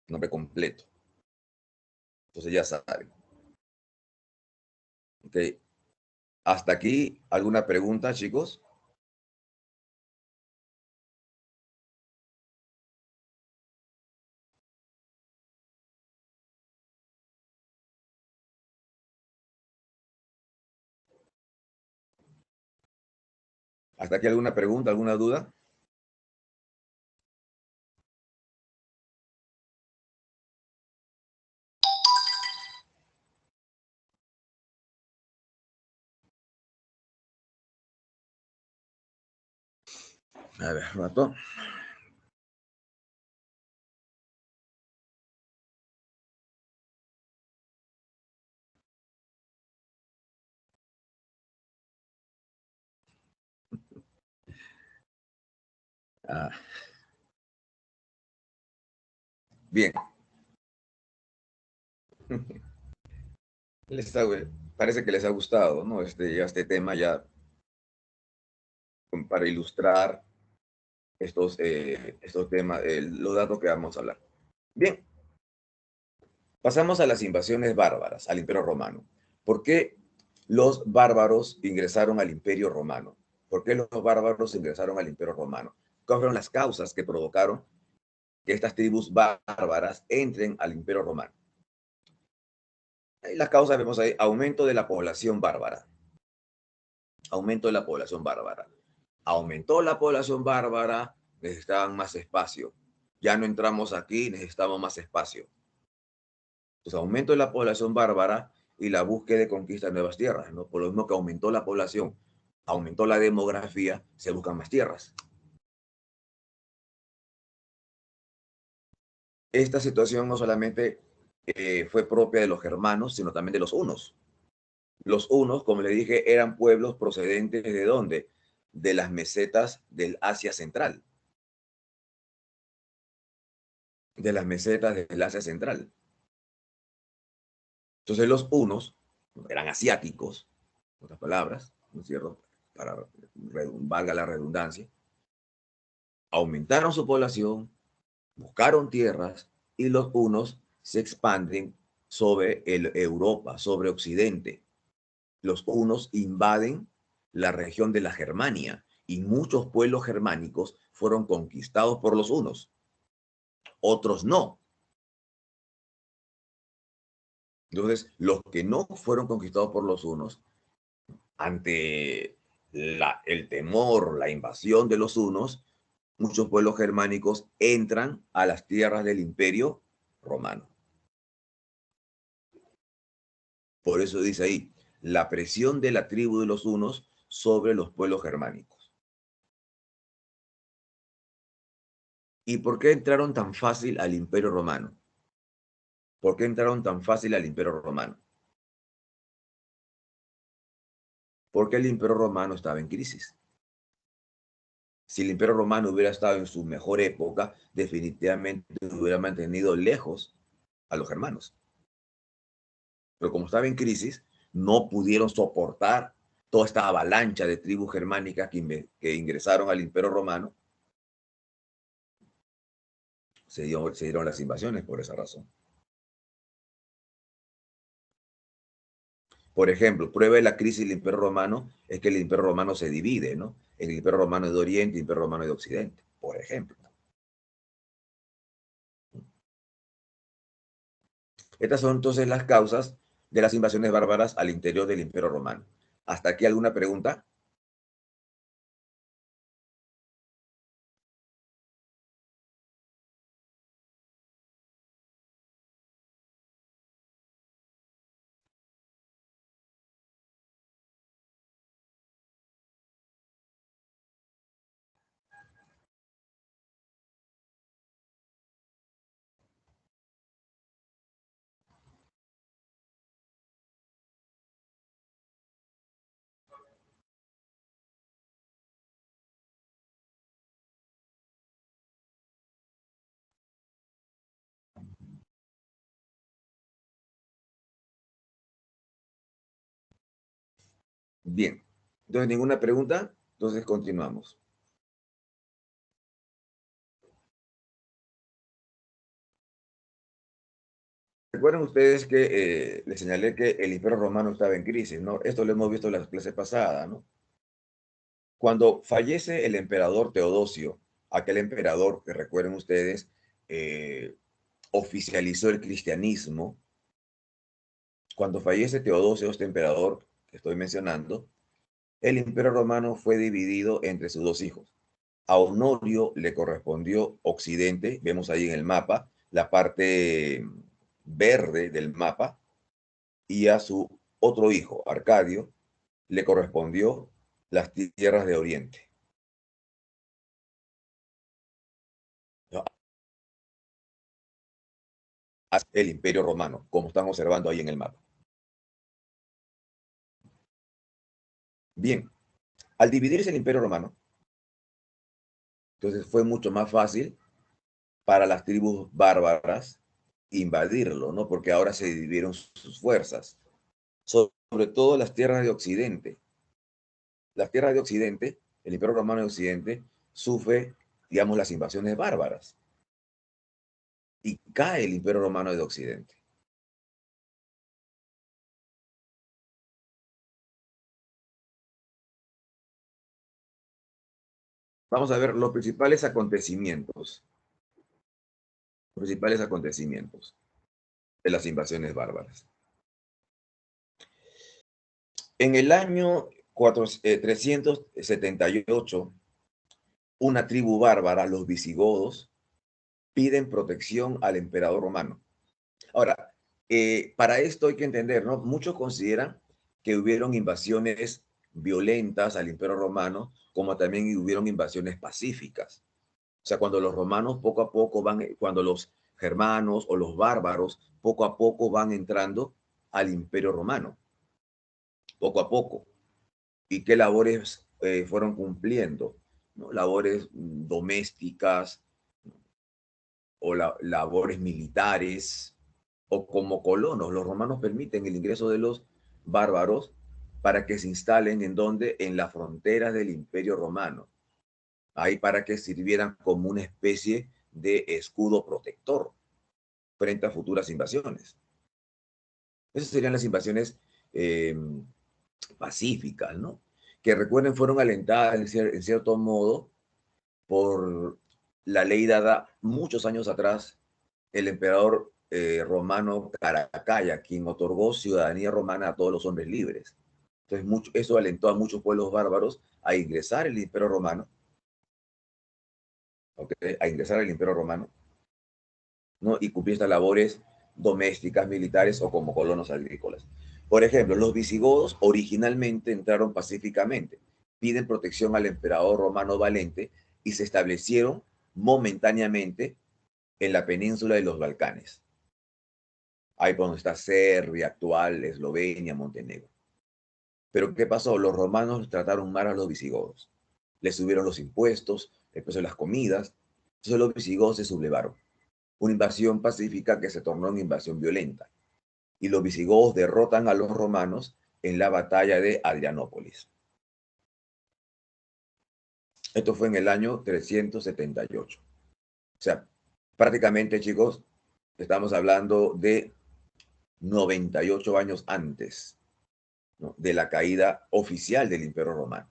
nombre completo. Entonces ya saben. ¿Ok? Hasta aquí, ¿alguna pregunta, chicos? ¿Hasta aquí alguna pregunta, alguna duda? A ver, rato. Ah, bien. Parece que les ha gustado, ¿no? Este tema ya para ilustrar estos temas, los datos que vamos a hablar. Bien, pasamos a las invasiones bárbaras, al Imperio Romano. ¿Por qué los bárbaros ingresaron al Imperio Romano? ¿Por qué los bárbaros ingresaron al Imperio Romano? ¿Cuáles fueron las causas que provocaron que estas tribus bárbaras entren al Imperio Romano? Y las causas vemos ahí, aumento de la población bárbara. Aumento de la población bárbara. Aumentó la población bárbara, necesitaban más espacio. Ya no entramos aquí, necesitamos más espacio. Entonces, aumento de la población bárbara y la búsqueda de conquista de nuevas tierras, ¿no? Por lo mismo que aumentó la población, aumentó la demografía, se buscan más tierras. Esta situación no solamente fue propia de los germanos, sino también de los hunos. Los hunos, como le dije, eran pueblos procedentes ¿de dónde? De las mesetas del Asia Central. De las mesetas del Asia Central. Entonces los hunos eran asiáticos, en otras palabras, ¿no es cierto? Para valga la redundancia, aumentaron su población, buscaron tierras y los hunos se expanden sobre Europa, sobre Occidente. Los hunos invaden la región de la Germania y muchos pueblos germánicos fueron conquistados por los hunos, otros no. Entonces, los que no fueron conquistados por los hunos, ante el temor, la invasión de los hunos, muchos pueblos germánicos entran a las tierras del Imperio Romano. Por eso dice ahí, la presión de la tribu de los hunos sobre los pueblos germánicos. ¿Y por qué entraron tan fácil al Imperio Romano? ¿Por qué entraron tan fácil al Imperio Romano? Porque el Imperio Romano estaba en crisis. Si el Imperio Romano hubiera estado en su mejor época, definitivamente hubiera mantenido lejos a los germanos. Pero como estaba en crisis, no pudieron soportar toda esta avalancha de tribus germánicas que ingresaron al Imperio Romano. Se dieron las invasiones por esa razón. Por ejemplo, prueba de la crisis del Imperio Romano es que el Imperio Romano se divide, ¿no? En el Imperio Romano de Oriente y el Imperio Romano de Occidente, por ejemplo. Estas son entonces las causas de las invasiones bárbaras al interior del Imperio Romano. ¿Hasta aquí alguna pregunta? Bien, entonces ninguna pregunta, entonces continuamos. Recuerden ustedes que les señalé que el Imperio Romano estaba en crisis, ¿no? Esto lo hemos visto en la clase pasada, ¿no? Cuando fallece el emperador Teodosio, aquel emperador que recuerden ustedes, eh, oficializó el cristianismo. Cuando fallece Teodosio, este emperador que estoy mencionando, el Imperio Romano fue dividido entre sus dos hijos. A Honorio le correspondió Occidente, vemos ahí en el mapa, la parte verde del mapa, y a su otro hijo, Arcadio, le correspondió las tierras de Oriente. El Imperio Romano, como están observando ahí en el mapa. Bien, al dividirse el Imperio Romano, entonces fue mucho más fácil para las tribus bárbaras invadirlo, ¿no? Porque ahora se dividieron sus fuerzas, sobre todo las tierras de Occidente. Las tierras de Occidente, el Imperio Romano de Occidente, sufre, digamos, las invasiones bárbaras y cae el Imperio Romano de Occidente. Vamos a ver los principales acontecimientos de las invasiones bárbaras. En el año 378, una tribu bárbara, los visigodos, piden protección al emperador romano. Ahora, para esto hay que entender, ¿no? Muchos consideran que hubieron invasiones violentas al imperio romano, como también hubieron invasiones pacíficas. O sea, cuando los romanos poco a poco van, cuando los germanos o los bárbaros poco a poco van entrando al imperio romano, poco a poco. ¿Y qué labores fueron cumpliendo? ¿No? Labores domésticas o labores militares o como colonos. Los romanos permiten el ingreso de los bárbaros para que se instalen en donde, en las fronteras del Imperio Romano. Ahí para que sirvieran como una especie de escudo protector frente a futuras invasiones. Esas serían las invasiones eh, pacíficas, ¿no? Que recuerden fueron alentadas en cierto modo por la ley dada muchos años atrás, el emperador romano Caracalla, quien otorgó ciudadanía romana a todos los hombres libres. Entonces, eso alentó a muchos pueblos bárbaros a ingresar al imperio romano, ¿okay? A ingresar al imperio romano, ¿no? Y cumplir estas labores domésticas, militares o como colonos agrícolas. Por ejemplo, los visigodos originalmente entraron pacíficamente, piden protección al emperador romano Valente y se establecieron momentáneamente en la península de los Balcanes. Ahí por donde está Serbia actual, Eslovenia, Montenegro. Pero ¿qué pasó? Los romanos trataron mal a los visigodos. Les subieron los impuestos, el precio de las comidas. Entonces los visigodos se sublevaron. Una invasión pacífica que se tornó en invasión violenta. Y los visigodos derrotan a los romanos en la batalla de Adrianópolis. Esto fue en el año 378. O sea, prácticamente, chicos, estamos hablando de 98 años antes, ¿no? De la caída oficial del Imperio Romano.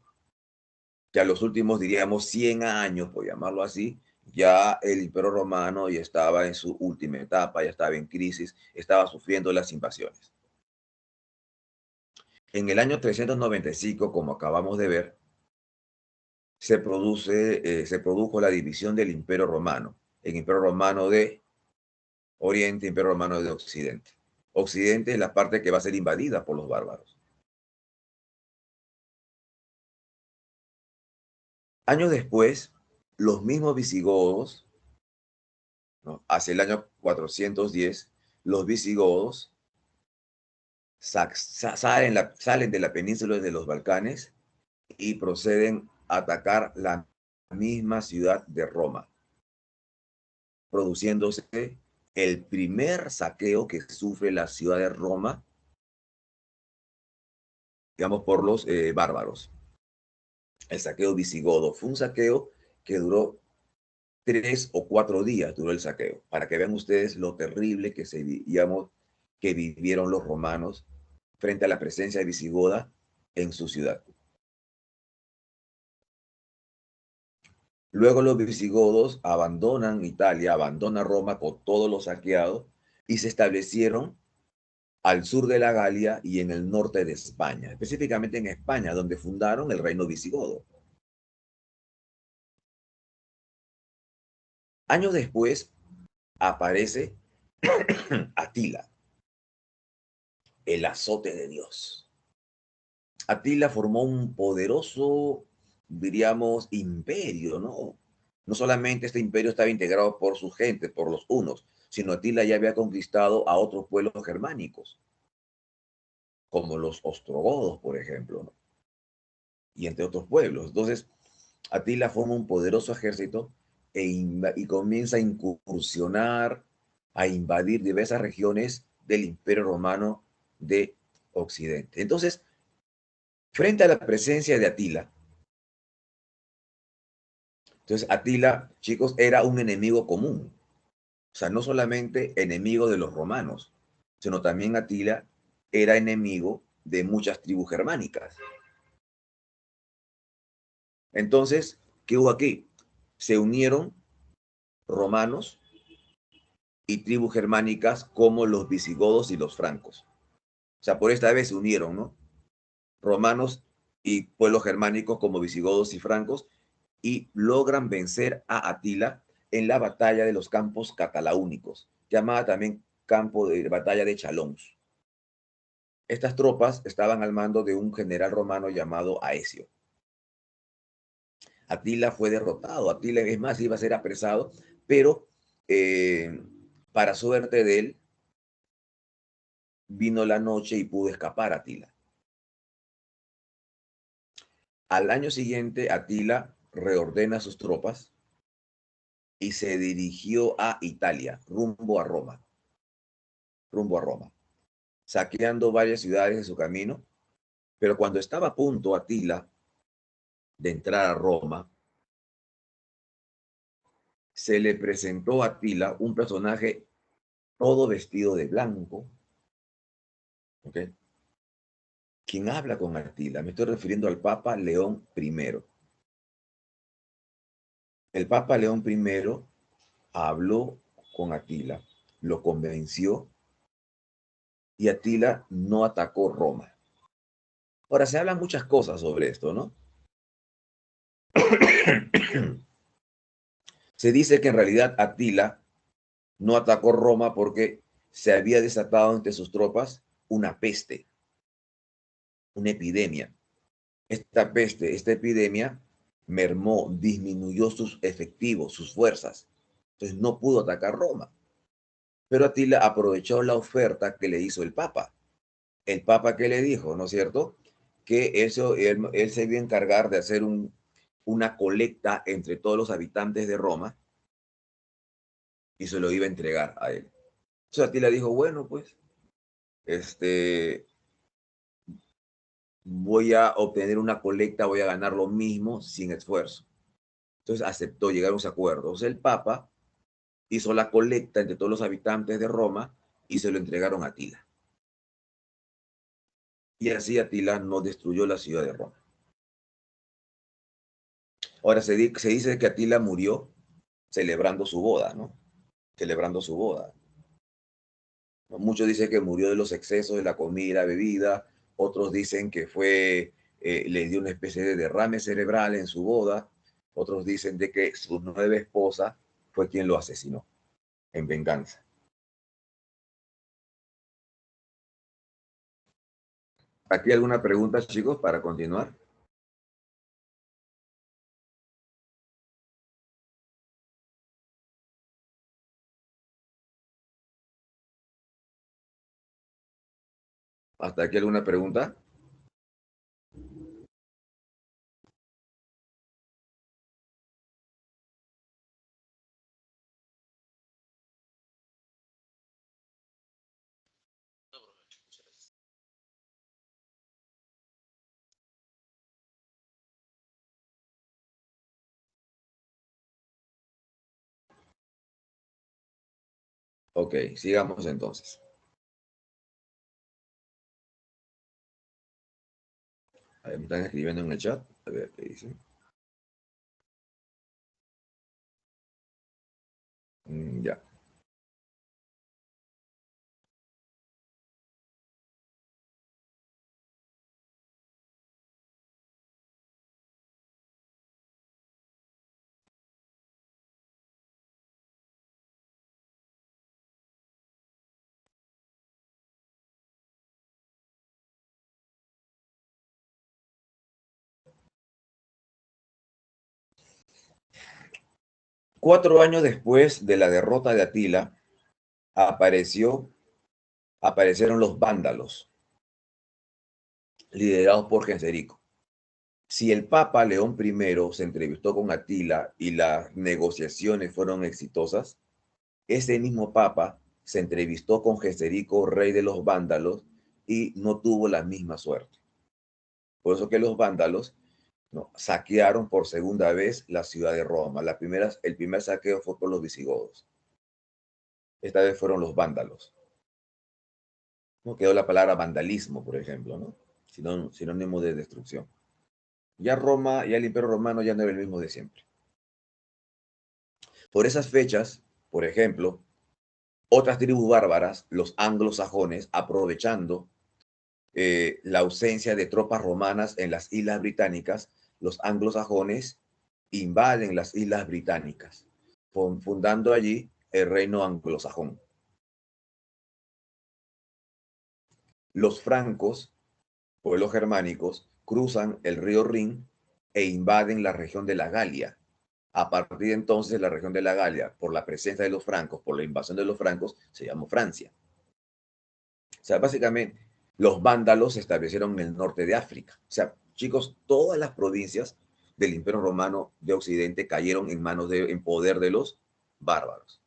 Ya los últimos, diríamos, 100 años, por llamarlo así, ya el Imperio Romano ya estaba en su última etapa, ya estaba en crisis, estaba sufriendo las invasiones. En el año 395, como acabamos de ver, se produjo la división del Imperio Romano, el Imperio Romano de Oriente, Imperio Romano de Occidente. Occidente es la parte que va a ser invadida por los bárbaros. Años después, los mismos visigodos, ¿no? Hacia el año 410, los visigodos salen de la península de los Balcanes y proceden a atacar la misma ciudad de Roma, produciéndose el primer saqueo que sufre la ciudad de Roma digamos, por los bárbaros. El saqueo visigodo fue un saqueo que duró 3 o 4 días, duró el saqueo, para que vean ustedes lo terrible que digamos, que vivieron los romanos frente a la presencia visigoda en su ciudad. Luego los visigodos abandonan Italia, abandonan Roma con todos los saqueados y se establecieron al sur de la Galia y en el norte de España, específicamente en España, donde fundaron el reino visigodo. Años después aparece Atila, el azote de Dios. Atila formó un poderoso, diríamos, imperio, ¿no? No solamente este imperio estaba integrado por su gente, por los hunos, sino Atila ya había conquistado a otros pueblos germánicos, como los ostrogodos, por ejemplo, ¿no? Y entre otros pueblos. Entonces, Atila forma un poderoso ejército y comienza a incursionar, a invadir diversas regiones del Imperio Romano de Occidente. Entonces, frente a la presencia de Atila, entonces Atila, chicos, era un enemigo común. O sea, no solamente enemigo de los romanos, sino también Atila era enemigo de muchas tribus germánicas. Entonces, ¿qué hubo aquí? Se unieron romanos y tribus germánicas como los visigodos y los francos. O sea, por esta vez se unieron, ¿no? Romanos y pueblos germánicos como visigodos y francos y logran vencer a Atila en la batalla de los campos catalaúnicos, llamada también campo de batalla de Chalons. Estas tropas estaban al mando de un general romano llamado Aecio. Atila fue derrotado, Atila es más iba a ser apresado, pero eh, para suerte de él, vino la noche y pudo escapar Atila. Al año siguiente, Atila reordena sus tropas y se dirigió a Italia, rumbo a Roma, saqueando varias ciudades de su camino, pero cuando estaba a punto Atila de entrar a Roma, se le presentó a Atila un personaje todo vestido de blanco, ¿ok? ¿Quién habla con Atila? Me estoy refiriendo al Papa León I. El Papa León I habló con Atila, lo convenció y Atila no atacó Roma. Ahora, se hablan muchas cosas sobre esto, ¿no? Se dice que en realidad Atila no atacó Roma porque se había desatado entre sus tropas una peste, una epidemia. Esta peste, esta epidemia mermó, disminuyó sus efectivos, sus fuerzas. Entonces no pudo atacar Roma. Pero Atila aprovechó la oferta que le hizo el Papa. El Papa que le dijo, ¿no es cierto? Que él se iba a encargar de hacer una colecta entre todos los habitantes de Roma y se lo iba a entregar a él. Entonces Atila dijo, bueno, pues, este, voy a obtener una colecta, voy a ganar lo mismo sin esfuerzo. Entonces aceptó llegar a un acuerdo. Entonces el Papa hizo la colecta entre todos los habitantes de Roma y se lo entregaron a Atila. Y así Atila no destruyó la ciudad de Roma. Ahora se dice que Atila murió celebrando su boda, ¿no? Celebrando su boda. Muchos dicen que murió de los excesos de la comida, bebida, otros dicen que le dio una especie de derrame cerebral en su boda, otros dicen de que su nueva esposa fue quien lo asesinó en venganza. ¿Aquí alguna pregunta, chicos, para continuar? ¿Hasta aquí alguna pregunta? Ok, sigamos entonces. A ver, me están escribiendo en el chat. A ver qué dicen. Ya. 4 años después de la derrota de Atila, aparecieron los vándalos, liderados por Genserico. Si el Papa León I se entrevistó con Atila y las negociaciones fueron exitosas, ese mismo Papa se entrevistó con Genserico, rey de los vándalos, y no tuvo la misma suerte. Por eso que los vándalos, ¿no?, saquearon por segunda vez la ciudad de Roma. El primer saqueo fue por los visigodos. Esta vez fueron los vándalos. No quedó la palabra vandalismo, por ejemplo, ¿no? Sinónimo de destrucción. Ya Roma, ya el Imperio Romano ya no era el mismo de siempre. Por esas fechas, por ejemplo, otras tribus bárbaras, los anglosajones, aprovechando la ausencia de tropas romanas en las islas británicas, los anglosajones invaden las islas británicas, fundando allí el reino anglosajón. Los francos, pueblos germánicos, cruzan el río Rin e invaden la región de la Galia. A partir de entonces, la región de la Galia, por la presencia de los francos, por la invasión de los francos, se llamó Francia. O sea, básicamente, los vándalos se establecieron en el norte de África. O sea, chicos, todas las provincias del Imperio Romano de Occidente cayeron en poder de los bárbaros.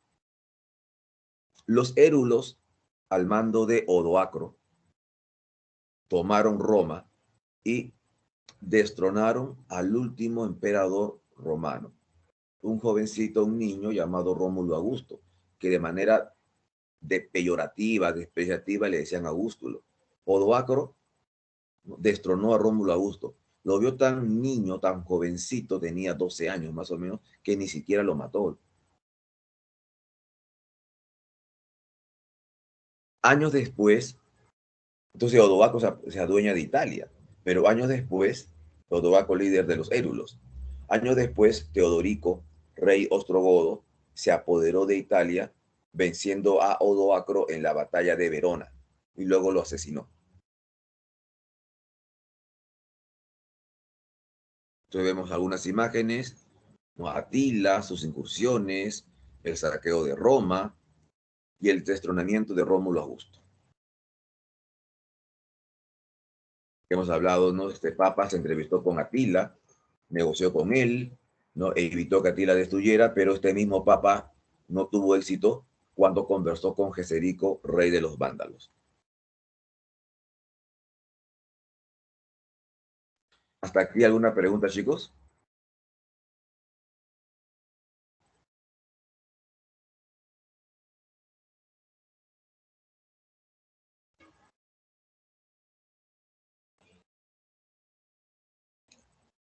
Los érulos, al mando de Odoacro, tomaron Roma y destronaron al último emperador romano, un jovencito, un niño llamado Rómulo Augusto, que de manera peyorativa, despreciativa, le decían Augustulo. Odoacro destronó a Rómulo Augusto. Lo vio tan niño, tan jovencito, tenía 12 años más o menos, que ni siquiera lo mató. Años después, entonces Odovaco se adueña de Italia, pero años después, Odovaco, líder de los érulos, años después, Teodorico, rey ostrogodo, se apoderó de Italia, venciendo a Odoacro en la batalla de Verona, y luego lo asesinó. Entonces vemos algunas imágenes, ¿no? Atila, sus incursiones, el saqueo de Roma y el destronamiento de Rómulo Augusto. Hemos hablado, ¿no? Este papa se entrevistó con Atila, negoció con él, ¿no? E evitó que Atila destruyera, pero este mismo papa no tuvo éxito cuando conversó con Geserico, rey de los vándalos. ¿Hasta aquí alguna pregunta, chicos?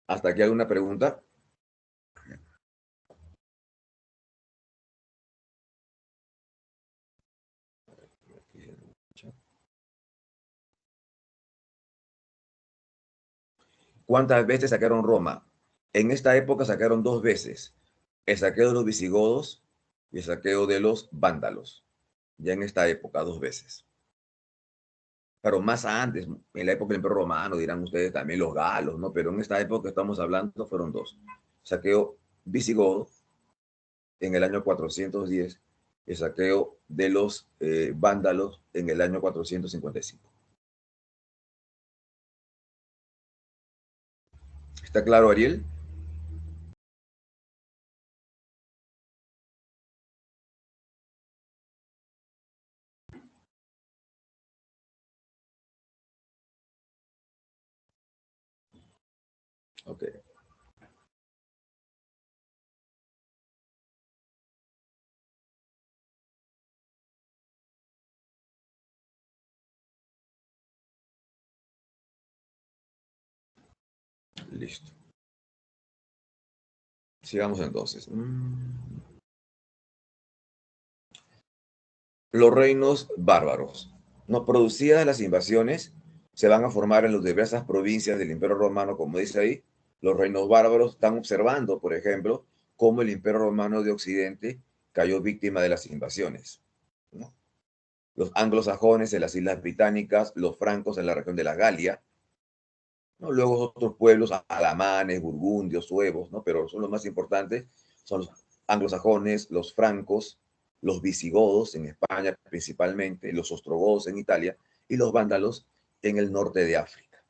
¿Hasta aquí alguna pregunta? ¿Cuántas veces saquearon Roma? En esta época saquearon 2 veces, el saqueo de los visigodos y el saqueo de los vándalos. Ya en esta época, 2 veces. Pero más antes, en la época del Imperio Romano, dirán ustedes también los galos, ¿no? Pero en esta época que estamos hablando fueron 2. Saqueo visigodo en el año 410, el saqueo de los vándalos en el año 455. ¿Está claro, Ariel? Ok. Listo. Sigamos entonces. Los reinos bárbaros. No producidas las invasiones, se van a formar en las diversas provincias del Imperio Romano, como dice ahí. Los reinos bárbaros están observando, por ejemplo, cómo el Imperio Romano de Occidente cayó víctima de las invasiones, ¿no? Los anglosajones en las Islas Británicas, los francos en la región de la Galia, ¿no? Luego otros pueblos, alamanes, burgundios, suevos, ¿no? Pero son los más importantes, son los anglosajones, los francos, los visigodos en España principalmente, los ostrogodos en Italia y los vándalos en el norte de África.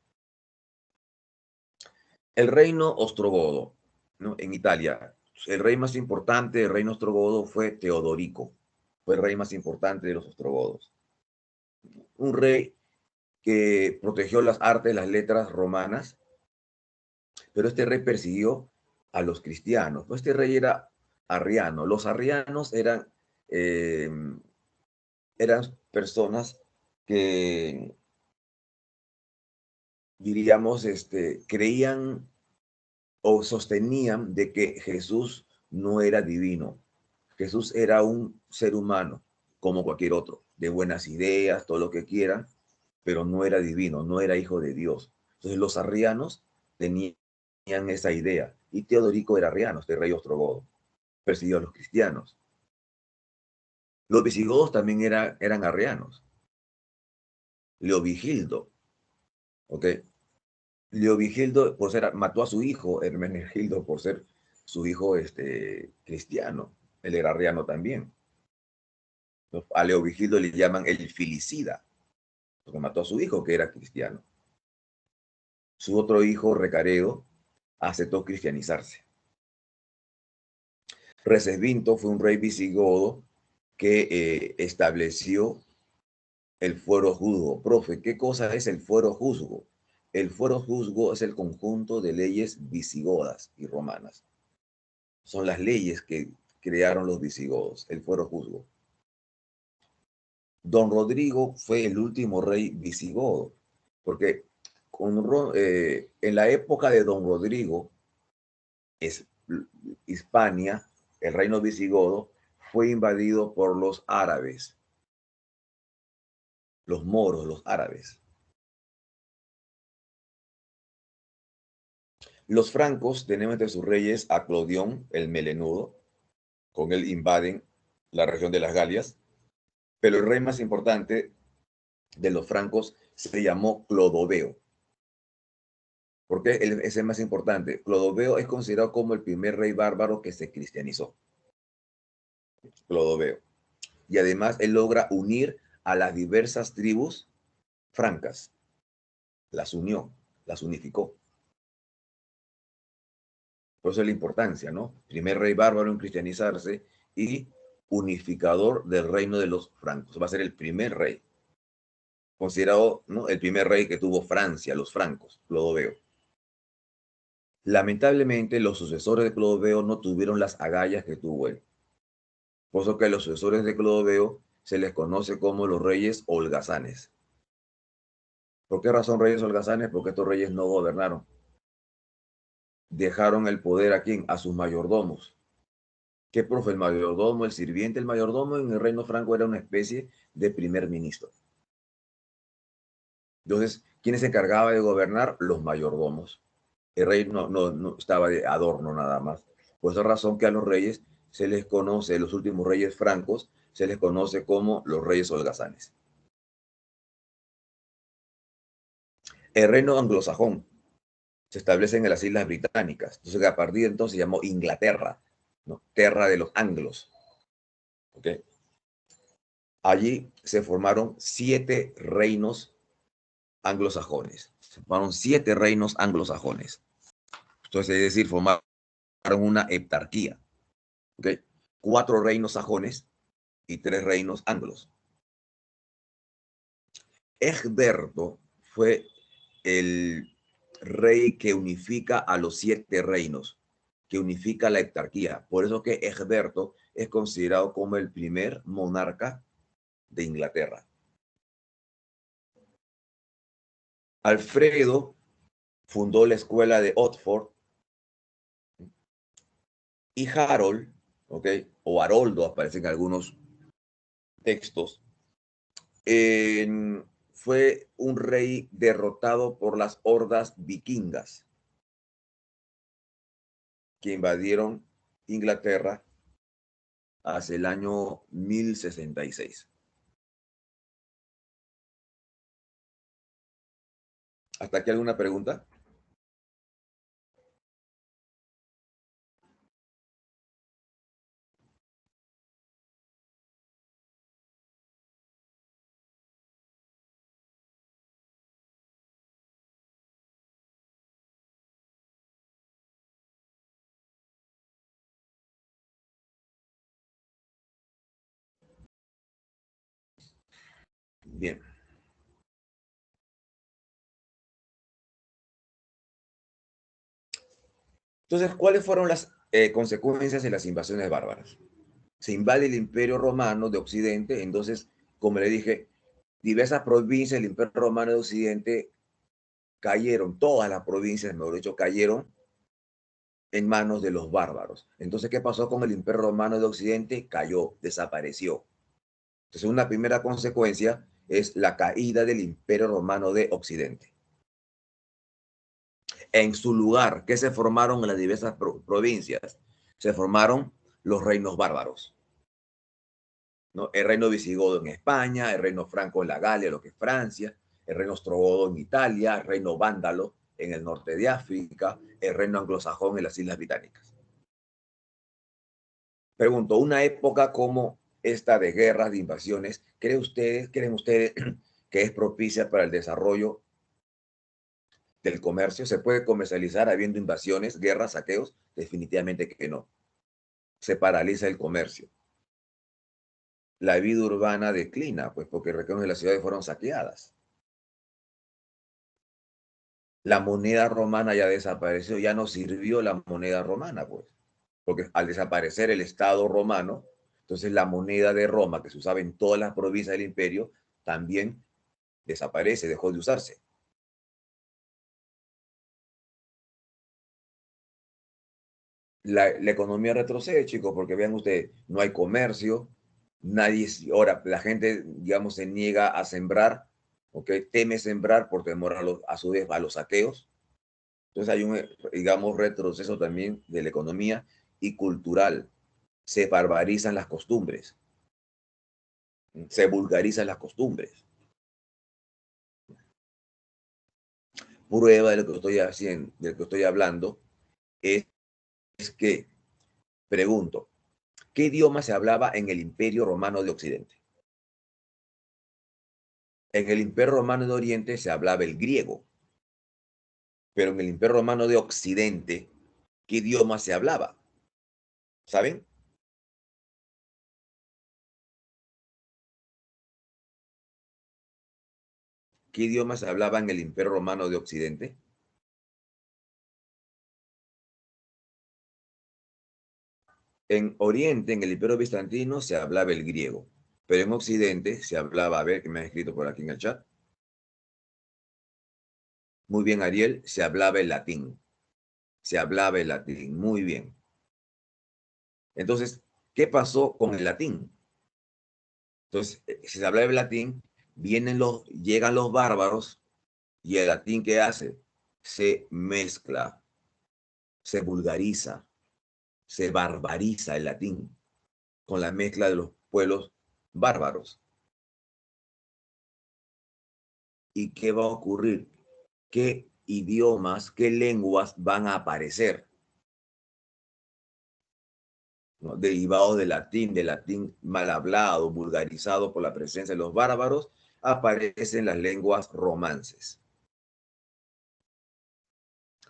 El reino ostrogodo, ¿no? En Italia, el rey más importante del reino ostrogodo fue Teodorico, fue el rey más importante de los ostrogodos. Un rey que protegió las artes, las letras romanas, pero este rey persiguió a los cristianos. ¿No? Este rey era arriano. Los arrianos eh, eran personas que, diríamos, creían o sostenían de que Jesús no era divino. Jesús era un ser humano, como cualquier otro, de buenas ideas, todo lo que quieran, pero no era divino, no era hijo de Dios. Entonces los arrianos tenían esa idea. Y Teodorico era arriano, este rey ostrogodo, persiguió a los cristianos. Los visigodos también eran arrianos. Leovigildo, ¿ok? Leovigildo mató a su hijo, Hermenegildo, por ser su hijo cristiano. Él era arriano también. A Leovigildo le llaman el filicida, porque mató a su hijo, que era cristiano. Su otro hijo, Recaredo, aceptó cristianizarse. Recesvinto fue un rey visigodo que estableció el fuero juzgo. Profe, ¿qué cosa es el fuero juzgo? El fuero juzgo es el conjunto de leyes visigodas y romanas. Son las leyes que crearon los visigodos, el fuero juzgo. Don Rodrigo fue el último rey visigodo, porque en la época de Don Rodrigo, Hispania, el reino visigodo, fue invadido por los árabes, los moros, los árabes. Los francos tenemos entre sus reyes a Clodión, el melenudo, con él invaden la región de las Galias, pero el rey más importante de los francos se llamó Clodoveo. ¿Por qué es el más importante? Clodoveo es considerado como el primer rey bárbaro que se cristianizó. Clodoveo. Y además él logra unir a las diversas tribus francas. Las unió, las unificó. Por eso es la importancia, ¿no? Primer rey bárbaro en cristianizarse y unificador del reino de los francos. Va a ser el primer rey. Considerado, ¿no?, el primer rey que tuvo Francia, los francos, Clodoveo. Lamentablemente, los sucesores de Clodoveo no tuvieron las agallas que tuvo él. Por eso que a los sucesores de Clodoveo se les conoce como los reyes holgazanes. ¿Por qué razón reyes holgazanes? Porque estos reyes no gobernaron. Dejaron el poder a quién? A sus mayordomos. ¿Qué, profe? El mayordomo, el sirviente, el mayordomo en el reino franco era una especie de primer ministro. Entonces, ¿quién se encargaba de gobernar? Los mayordomos. El rey no estaba de adorno nada más. Por esa razón que a los reyes se les conoce, los últimos reyes francos, se les conoce como los reyes holgazanes. El reino anglosajón se establece en las Islas Británicas. Entonces, a partir de entonces se llamó Inglaterra, ¿no? Tierra de los anglos. ¿Okay? Allí se formaron 7 reinos anglosajones. Se formaron 7 reinos anglosajones. Entonces, es decir, formaron una heptarquía. ¿Okay? 4 reinos sajones y 3 reinos anglos. Egberto fue el rey que unifica a los 7 reinos, que unifica la heptarquía. Por eso que Egberto es considerado como el primer monarca de Inglaterra. Alfredo fundó la escuela de Oxford, y Harold, ¿ok? O Haroldo, aparecen algunos textos, fue un rey derrotado por las hordas vikingas que invadieron Inglaterra hacia el año 1066. ¿Hasta aquí alguna pregunta? Bien. Entonces, ¿cuáles fueron las consecuencias de las invasiones bárbaras? Se invade el Imperio Romano de Occidente, entonces, como le dije, diversas provincias del Imperio Romano de Occidente cayeron, todas las provincias, mejor dicho, cayeron en manos de los bárbaros. Entonces, ¿qué pasó con el Imperio Romano de Occidente? Cayó, desapareció. Entonces, una primera consecuencia es la caída del Imperio Romano de Occidente. En su lugar, ¿qué se formaron en las diversas provincias? Se formaron los reinos bárbaros, ¿no? El reino visigodo en España, el reino franco en la Galia, lo que es Francia, el reino ostrogodo en Italia, el reino vándalo en el norte de África, el reino anglosajón en las Islas Británicas. Pregunto, una época como esta de guerras, de invasiones, creen ustedes que es propicia para el desarrollo del comercio? ¿Se puede comercializar habiendo invasiones, guerras, saqueos? Definitivamente que no. Se paraliza el comercio. La vida urbana declina, pues porque regiones de las ciudades fueron saqueadas. La moneda romana ya desapareció, ya no sirvió la moneda romana, pues, porque al desaparecer el Estado romano, entonces la moneda de Roma, que se usaba en todas las provincias del imperio, también desaparece, dejó de usarse. La economía retrocede, chicos, porque vean ustedes, no hay comercio, nadie, ahora la gente, digamos, se niega a sembrar, ¿ok? Teme sembrar por temor a su vez a los saqueos. Entonces hay un, digamos, retroceso también de la economía y cultural. Se barbarizan las costumbres, se vulgarizan las costumbres. Prueba de lo que estoy haciendo, de lo que estoy hablando, es que, pregunto, ¿qué idioma se hablaba en el Imperio Romano de Occidente? En el Imperio Romano de Oriente se hablaba el griego, pero en el Imperio Romano de Occidente, ¿qué idioma se hablaba? ¿Saben? ¿Qué idioma se hablaba en el Imperio Romano de Occidente? En Oriente, en el Imperio Bizantino, se hablaba el griego, pero en Occidente se hablaba, a ver, que me ha escrito por aquí en el chat. Muy bien, Ariel, se hablaba el latín. Se hablaba el latín, muy bien. Entonces, ¿qué pasó con el latín? Entonces, si se hablaba el latín, llegan los bárbaros y el latín, ¿qué hace? Se mezcla, se vulgariza, se barbariza el latín con la mezcla de los pueblos bárbaros. ¿Y qué va a ocurrir? ¿Qué idiomas, qué lenguas van a aparecer? ¿No? Derivados del latín mal hablado, vulgarizado por la presencia de los bárbaros, aparecen las lenguas romances,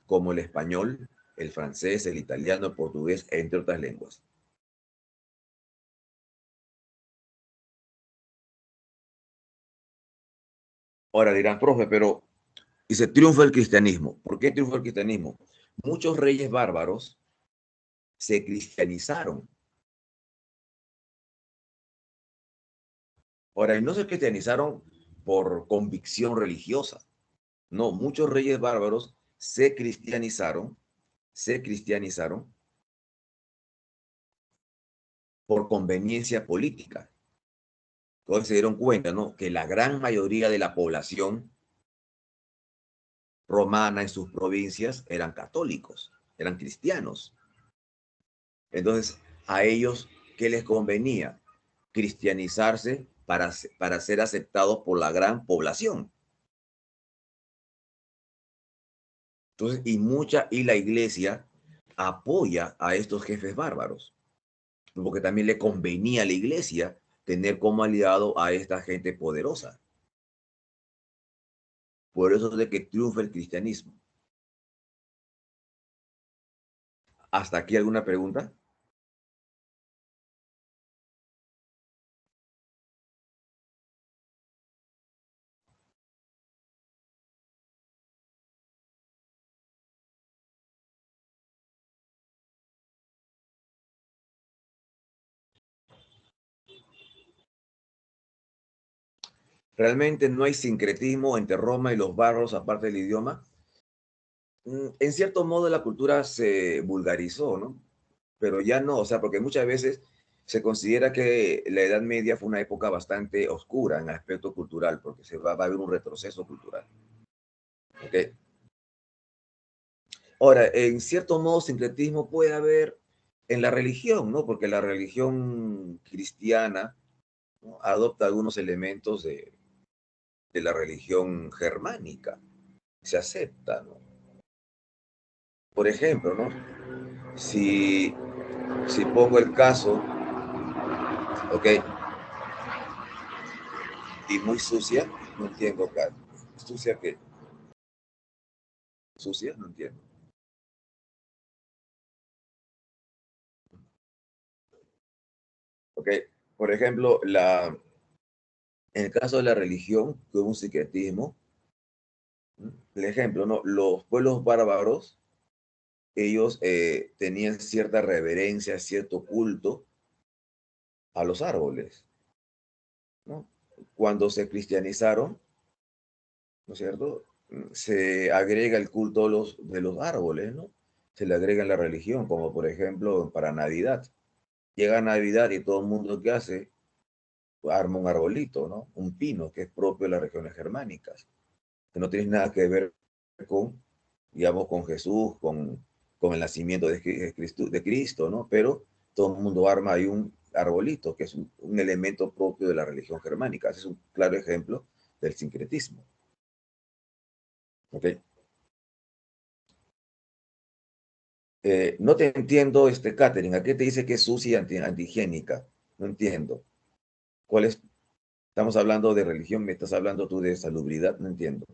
como el español, el francés, el italiano, el portugués, entre otras lenguas. Ahora dirán, profe, pero y se triunfa el cristianismo. ¿Por qué triunfa el cristianismo? Muchos reyes bárbaros se cristianizaron. Ahora, y no se cristianizaron por convicción religiosa. No, muchos reyes bárbaros se cristianizaron por conveniencia política. Entonces se dieron cuenta, ¿no?, que la gran mayoría de la población romana en sus provincias eran católicos, eran cristianos. Entonces, a ellos, ¿qué les convenía? Cristianizarse para ser aceptados por la gran población. Entonces, y la iglesia apoya a estos jefes bárbaros, porque también le convenía a la iglesia tener como aliado a esta gente poderosa. Por eso es de que triunfa el cristianismo. ¿Hasta aquí alguna pregunta? ¿Realmente no hay sincretismo entre Roma y los bárbaros aparte del idioma? En cierto modo la cultura se vulgarizó, ¿no? Pero ya no, o sea, porque muchas veces se considera que la Edad Media fue una época bastante oscura en el aspecto cultural, porque va a haber un retroceso cultural. ¿Ok? Ahora, en cierto modo, sincretismo puede haber en la religión, ¿no? Porque la religión cristiana, ¿no?, adopta algunos elementos de la religión germánica, se acepta, ¿no? Por ejemplo, ¿no? Si, si pongo el caso, ¿ok? Y muy sucia, no entiendo acá. ¿Sucia qué? ¿Sucia? No entiendo. ¿Ok? Por ejemplo, en el caso de la religión, que hubo un secretismo, ¿no? El ejemplo, ¿no? Los pueblos bárbaros, ellos tenían cierta reverencia, cierto culto a los árboles, ¿no? Cuando se cristianizaron, ¿no es cierto?, se agrega el culto de los árboles, ¿no? Se le agrega en la religión, como por ejemplo para Navidad. Llega Navidad y todo el mundo, ¿qué hace? Arma un arbolito, ¿no? Un pino, que es propio de las regiones germánicas, que no tiene nada que ver con, digamos, con Jesús, con el nacimiento de Cristo, ¿no? Pero todo el mundo arma ahí un arbolito, que es un elemento propio de la religión germánica. Ese es un claro ejemplo del sincretismo. ¿Ok? No te entiendo, Catherine, ¿a qué te dice que es sucia y antihigiénica? No entiendo. ¿Cuál es? Estamos hablando de religión, me estás hablando tú de salubridad, no entiendo.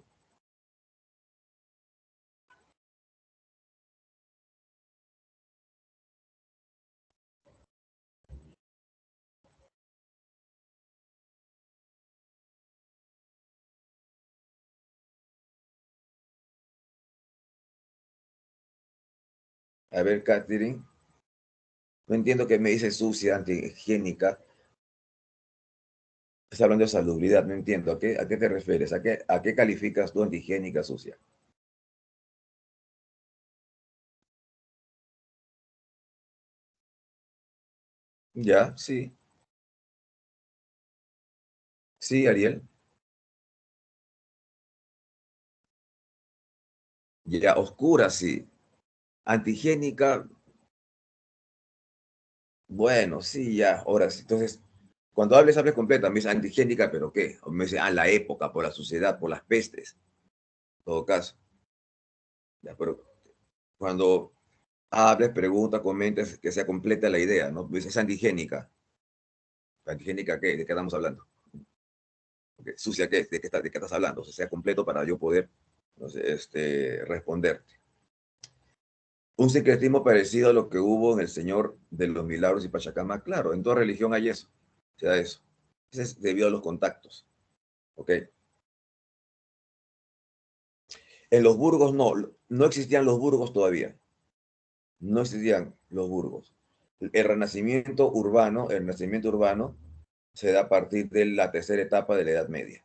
A ver, Catherine, no entiendo qué me dice sucia, antihigiénica. Estás hablando de salubridad, no entiendo. A qué te refieres? A qué calificas tú antihigiénica, sucia? Ya, sí. Sí, Ariel. Ya, oscura, sí. Antihigiénica, bueno, sí, ya. Ahora sí. Entonces, cuando hables completa. Me dice antihigiénica, ¿pero qué? O me dice, la época, por la suciedad, por las pestes. En todo caso. Ya, pero cuando hables, pregunta, comentes, que sea completa la idea, ¿no? Me dice, es antihigiénica. ¿Antihigiénica qué? ¿De qué estamos hablando? Okay. ¿Sucia qué? ¿De qué estás hablando? O sea completo para yo poder, no sé, responderte. Un secretismo parecido a lo que hubo en el Señor de los Milagros y Pachacama, claro, en toda religión hay eso, o sea, eso. Eso es debido a los contactos, ¿ok? En los burgos no existían los burgos todavía, no existían los burgos. El renacimiento urbano se da a partir de la tercera etapa de la Edad Media.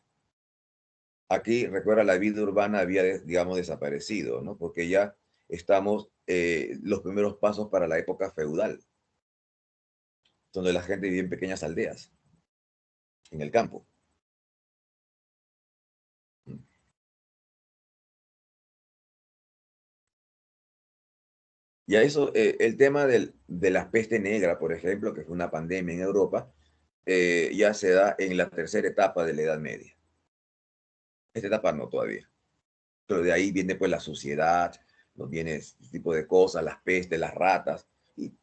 Aquí, recuerda, la vida urbana había, digamos, desaparecido, ¿no? Porque ya estamos los primeros pasos para la época feudal, donde la gente vivía en pequeñas aldeas, en el campo. Y a eso, el tema de la peste negra, por ejemplo, que fue una pandemia en Europa, ya se da en la tercera etapa de la Edad Media. Esta etapa no todavía. Pero de ahí viene pues la suciedad, nos viene este tipo de cosas, las pestes, las ratas, y,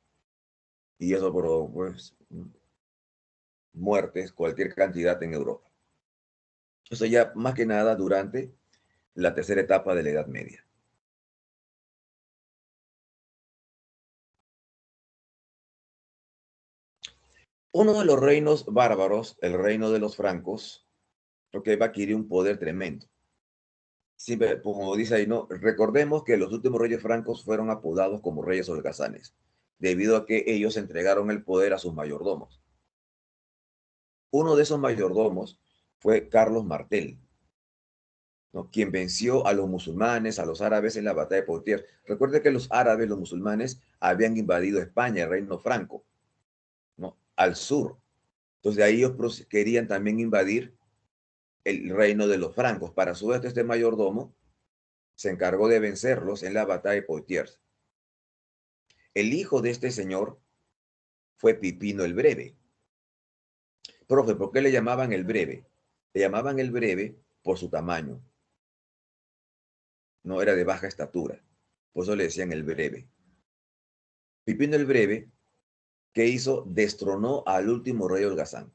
y eso por pues, muertes, cualquier cantidad en Europa. Eso ya más que nada durante la tercera etapa de la Edad Media. Uno de los reinos bárbaros, el reino de los francos, porque va a adquirir un poder tremendo. Siempre, como dice ahí, ¿no? Recordemos que los últimos reyes francos fueron apodados como reyes holgazanes, debido a que ellos entregaron el poder a sus mayordomos. Uno de esos mayordomos fue Carlos Martel, ¿no? Quien venció a los musulmanes, a los árabes en la batalla de Poitiers. Recuerde que los árabes, los musulmanes, habían invadido España, el reino franco, ¿no? Al sur. Entonces ahí ellos querían también invadir el reino de los francos. Para su vez, este mayordomo se encargó de vencerlos en la batalla de Poitiers. El hijo de este señor fue Pipino el Breve. Profe, ¿por qué le llamaban el Breve? Le llamaban el Breve por su tamaño. No era de baja estatura. Por eso le decían el Breve. Pipino el Breve, ¿qué hizo? Destronó al último rey holgazán,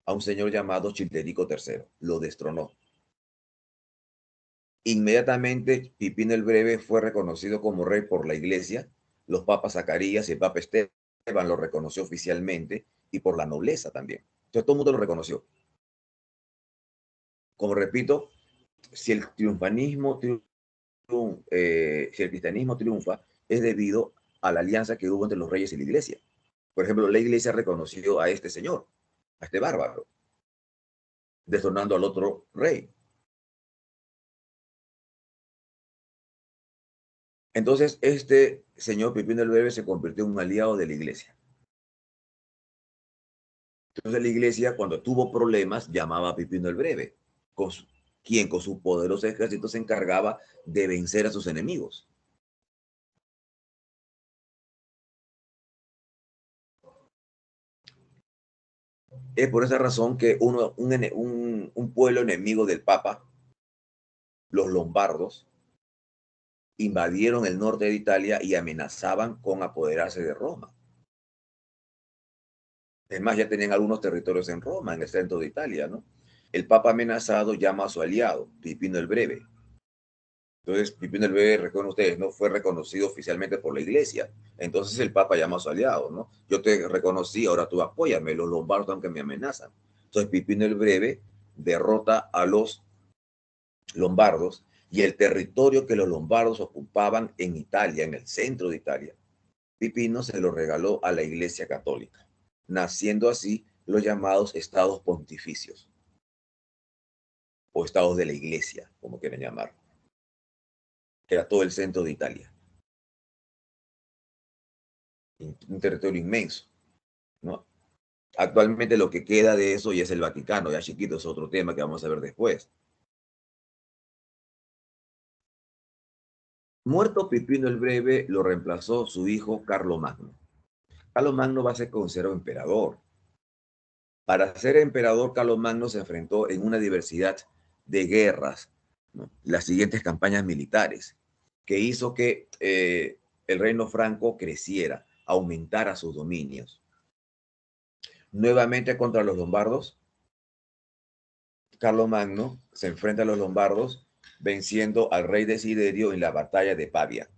a un señor llamado Childerico III. Lo destronó. Inmediatamente, Pipino el Breve fue reconocido como rey por la iglesia. Los papas Zacarías y el papa Esteban lo reconoció oficialmente y por la nobleza también. Entonces todo el mundo lo reconoció. Como repito, si el triunfanismo, si el cristianismo triunfa, es debido a la alianza que hubo entre los reyes y la iglesia. Por ejemplo, la iglesia reconoció a este señor, a este bárbaro, destronando al otro rey. Entonces, este señor Pipino el Breve se convirtió en un aliado de la iglesia. Entonces, la iglesia, cuando tuvo problemas, llamaba a Pipino el Breve, con su, quien con su poderoso ejército se encargaba de vencer a sus enemigos. Es por esa razón que un pueblo enemigo del Papa, los lombardos, invadieron el norte de Italia y amenazaban con apoderarse de Roma. Es más, ya tenían algunos territorios en Roma, en el centro de Italia, ¿no? El Papa amenazado llama a su aliado, Pipino el Breve. Entonces, Pipino el Breve, recuerden ustedes, no fue reconocido oficialmente por la iglesia. Entonces el Papa llama a su aliado, ¿no? Yo te reconocí, ahora tú apóyame, los lombardos aunque me amenazan. Entonces Pipino el Breve derrota a los lombardos y el territorio que los lombardos ocupaban en Italia, en el centro de Italia, Pipino se lo regaló a la Iglesia Católica, naciendo así los llamados estados pontificios o estados de la Iglesia, como quieren llamar, que era todo el centro de Italia, un territorio inmenso, ¿no? Actualmente lo que queda de eso ya es el Vaticano, ya chiquito, es otro tema que vamos a ver después. Muerto Pipino el Breve, lo reemplazó su hijo Carlomagno. Carlomagno va a ser considerado emperador. Para ser emperador, Carlomagno se enfrentó en una diversidad de guerras, ¿no? Las siguientes campañas militares, que hizo que el reino franco creciera, aumentara sus dominios. Nuevamente contra los lombardos, Carlomagno se enfrenta a los lombardos, venciendo al rey Desiderio en la batalla de Pavia.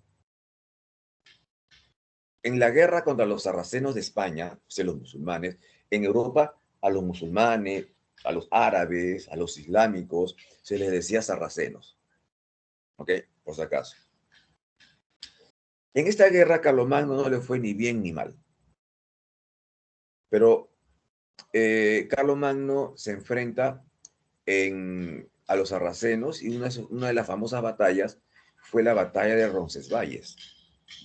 En la guerra contra los sarracenos de España, o sea, los musulmanes, en Europa a los musulmanes, a los árabes, a los islámicos, se les decía sarracenos. ¿Ok? Por si acaso. En esta guerra, Carlomagno no le fue ni bien ni mal. Pero Carlomagno se enfrenta a los sarracenos y una de las famosas batallas fue la batalla de Roncesvalles,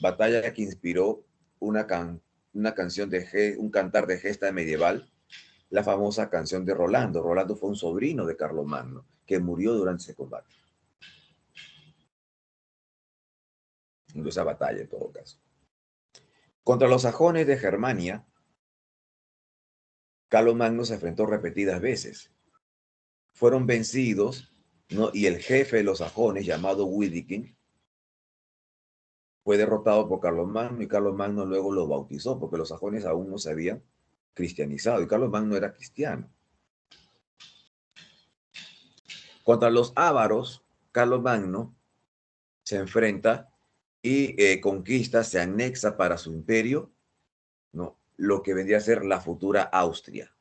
batalla que inspiró una canción un cantar de gesta medieval, la famosa canción de Rolando. Rolando fue un sobrino de Carlomagno que murió durante ese combate, en esa batalla en todo caso. Contra los sajones de Germania, Carlomagno se enfrentó repetidas veces. Fueron vencidos, ¿no? Y el jefe de los sajones, llamado Widikin, fue derrotado por Carlomagno y Carlomagno luego lo bautizó porque los sajones aún no se habían cristianizado y Carlomagno era cristiano. Contra los ávaros, Carlomagno se enfrenta y conquista, se anexa para su imperio, ¿no? Lo que vendría a ser la futura Austria.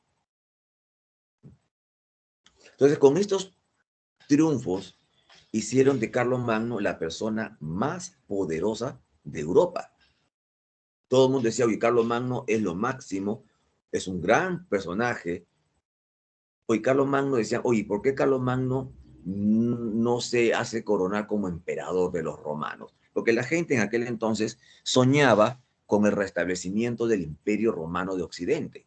Entonces, con estos triunfos, hicieron de Carlomagno la persona más poderosa de Europa. Todo el mundo decía, oye, Carlomagno es lo máximo, es un gran personaje. Oye, Carlomagno decía, oye, ¿por qué Carlomagno no se hace coronar como emperador de los romanos? Porque la gente en aquel entonces soñaba con el restablecimiento del Imperio Romano de Occidente.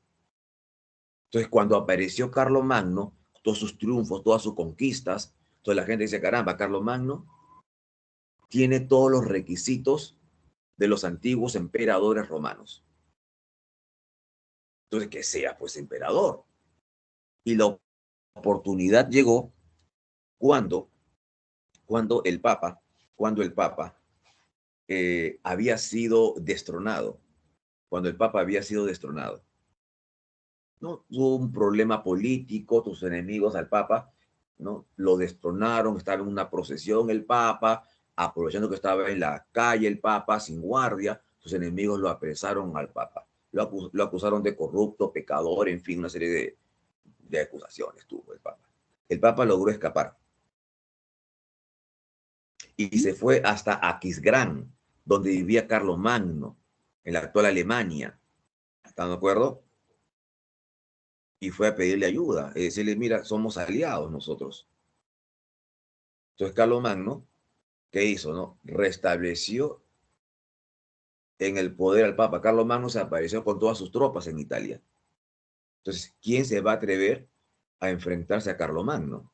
Entonces, cuando apareció Carlomagno, todos sus triunfos, todas sus conquistas, entonces la gente dice, caramba, Carlomagno tiene todos los requisitos de los antiguos emperadores romanos. Entonces, que sea pues emperador. Y la oportunidad llegó cuando, cuando el Papa, cuando el Papa había sido destronado, cuando el Papa había sido destronado. ¿No? Hubo un problema político, tus enemigos al Papa, ¿no? Lo destronaron, estaba en una procesión el Papa, aprovechando que estaba en la calle el Papa, sin guardia, sus enemigos lo apresaron al Papa. Lo acusaron de corrupto, pecador, en fin, una serie de acusaciones tuvo el Papa. El Papa logró escapar y se fue hasta Aquisgrán, donde vivía Carlomagno, en la actual Alemania. ¿Están de acuerdo? Y fue a pedirle ayuda, y decirle, mira, somos aliados nosotros. Entonces Carlomagno, ¿qué hizo? No? Restableció en el poder al Papa. Carlomagno se apareció con todas sus tropas en Italia. Entonces, ¿quién se va a atrever a enfrentarse a Carlomagno?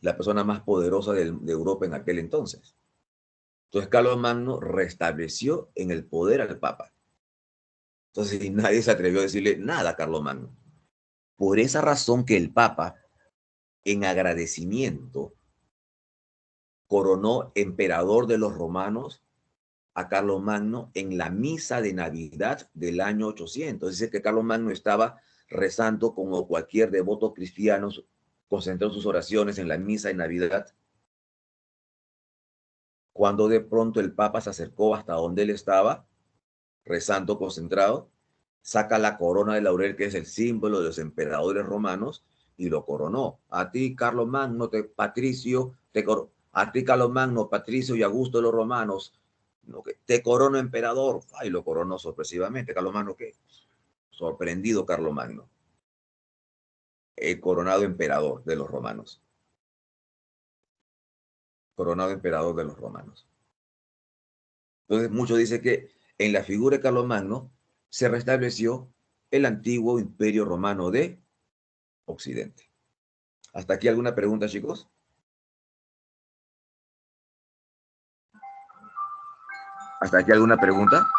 La persona más poderosa de Europa en aquel entonces. Entonces Carlomagno restableció en el poder al Papa. Entonces nadie se atrevió a decirle nada a Carlomagno. Por esa razón que el Papa, en agradecimiento, coronó emperador de los romanos a Carlomagno en la misa de Navidad del año 800. Dice que Carlomagno estaba rezando como cualquier devoto cristiano, concentró sus oraciones en la misa de Navidad, cuando de pronto el Papa se acercó hasta donde él estaba, rezando concentrado, saca la corona de laurel, que es el símbolo de los emperadores romanos, y lo coronó. A ti, Carlomagno, Patricio, a ti, Carlomagno, Patricio y Augusto de los romanos, no, que te corono emperador. Y lo coronó sorpresivamente. Carlomagno, ¿qué? Sorprendido Carlomagno, el coronado emperador de los romanos. Coronado emperador de los romanos. Entonces, muchos dicen que en la figura de Carlomagno se restableció el antiguo imperio romano de Occidente. ¿Hasta aquí alguna pregunta, chicos? ¿Hasta aquí alguna pregunta?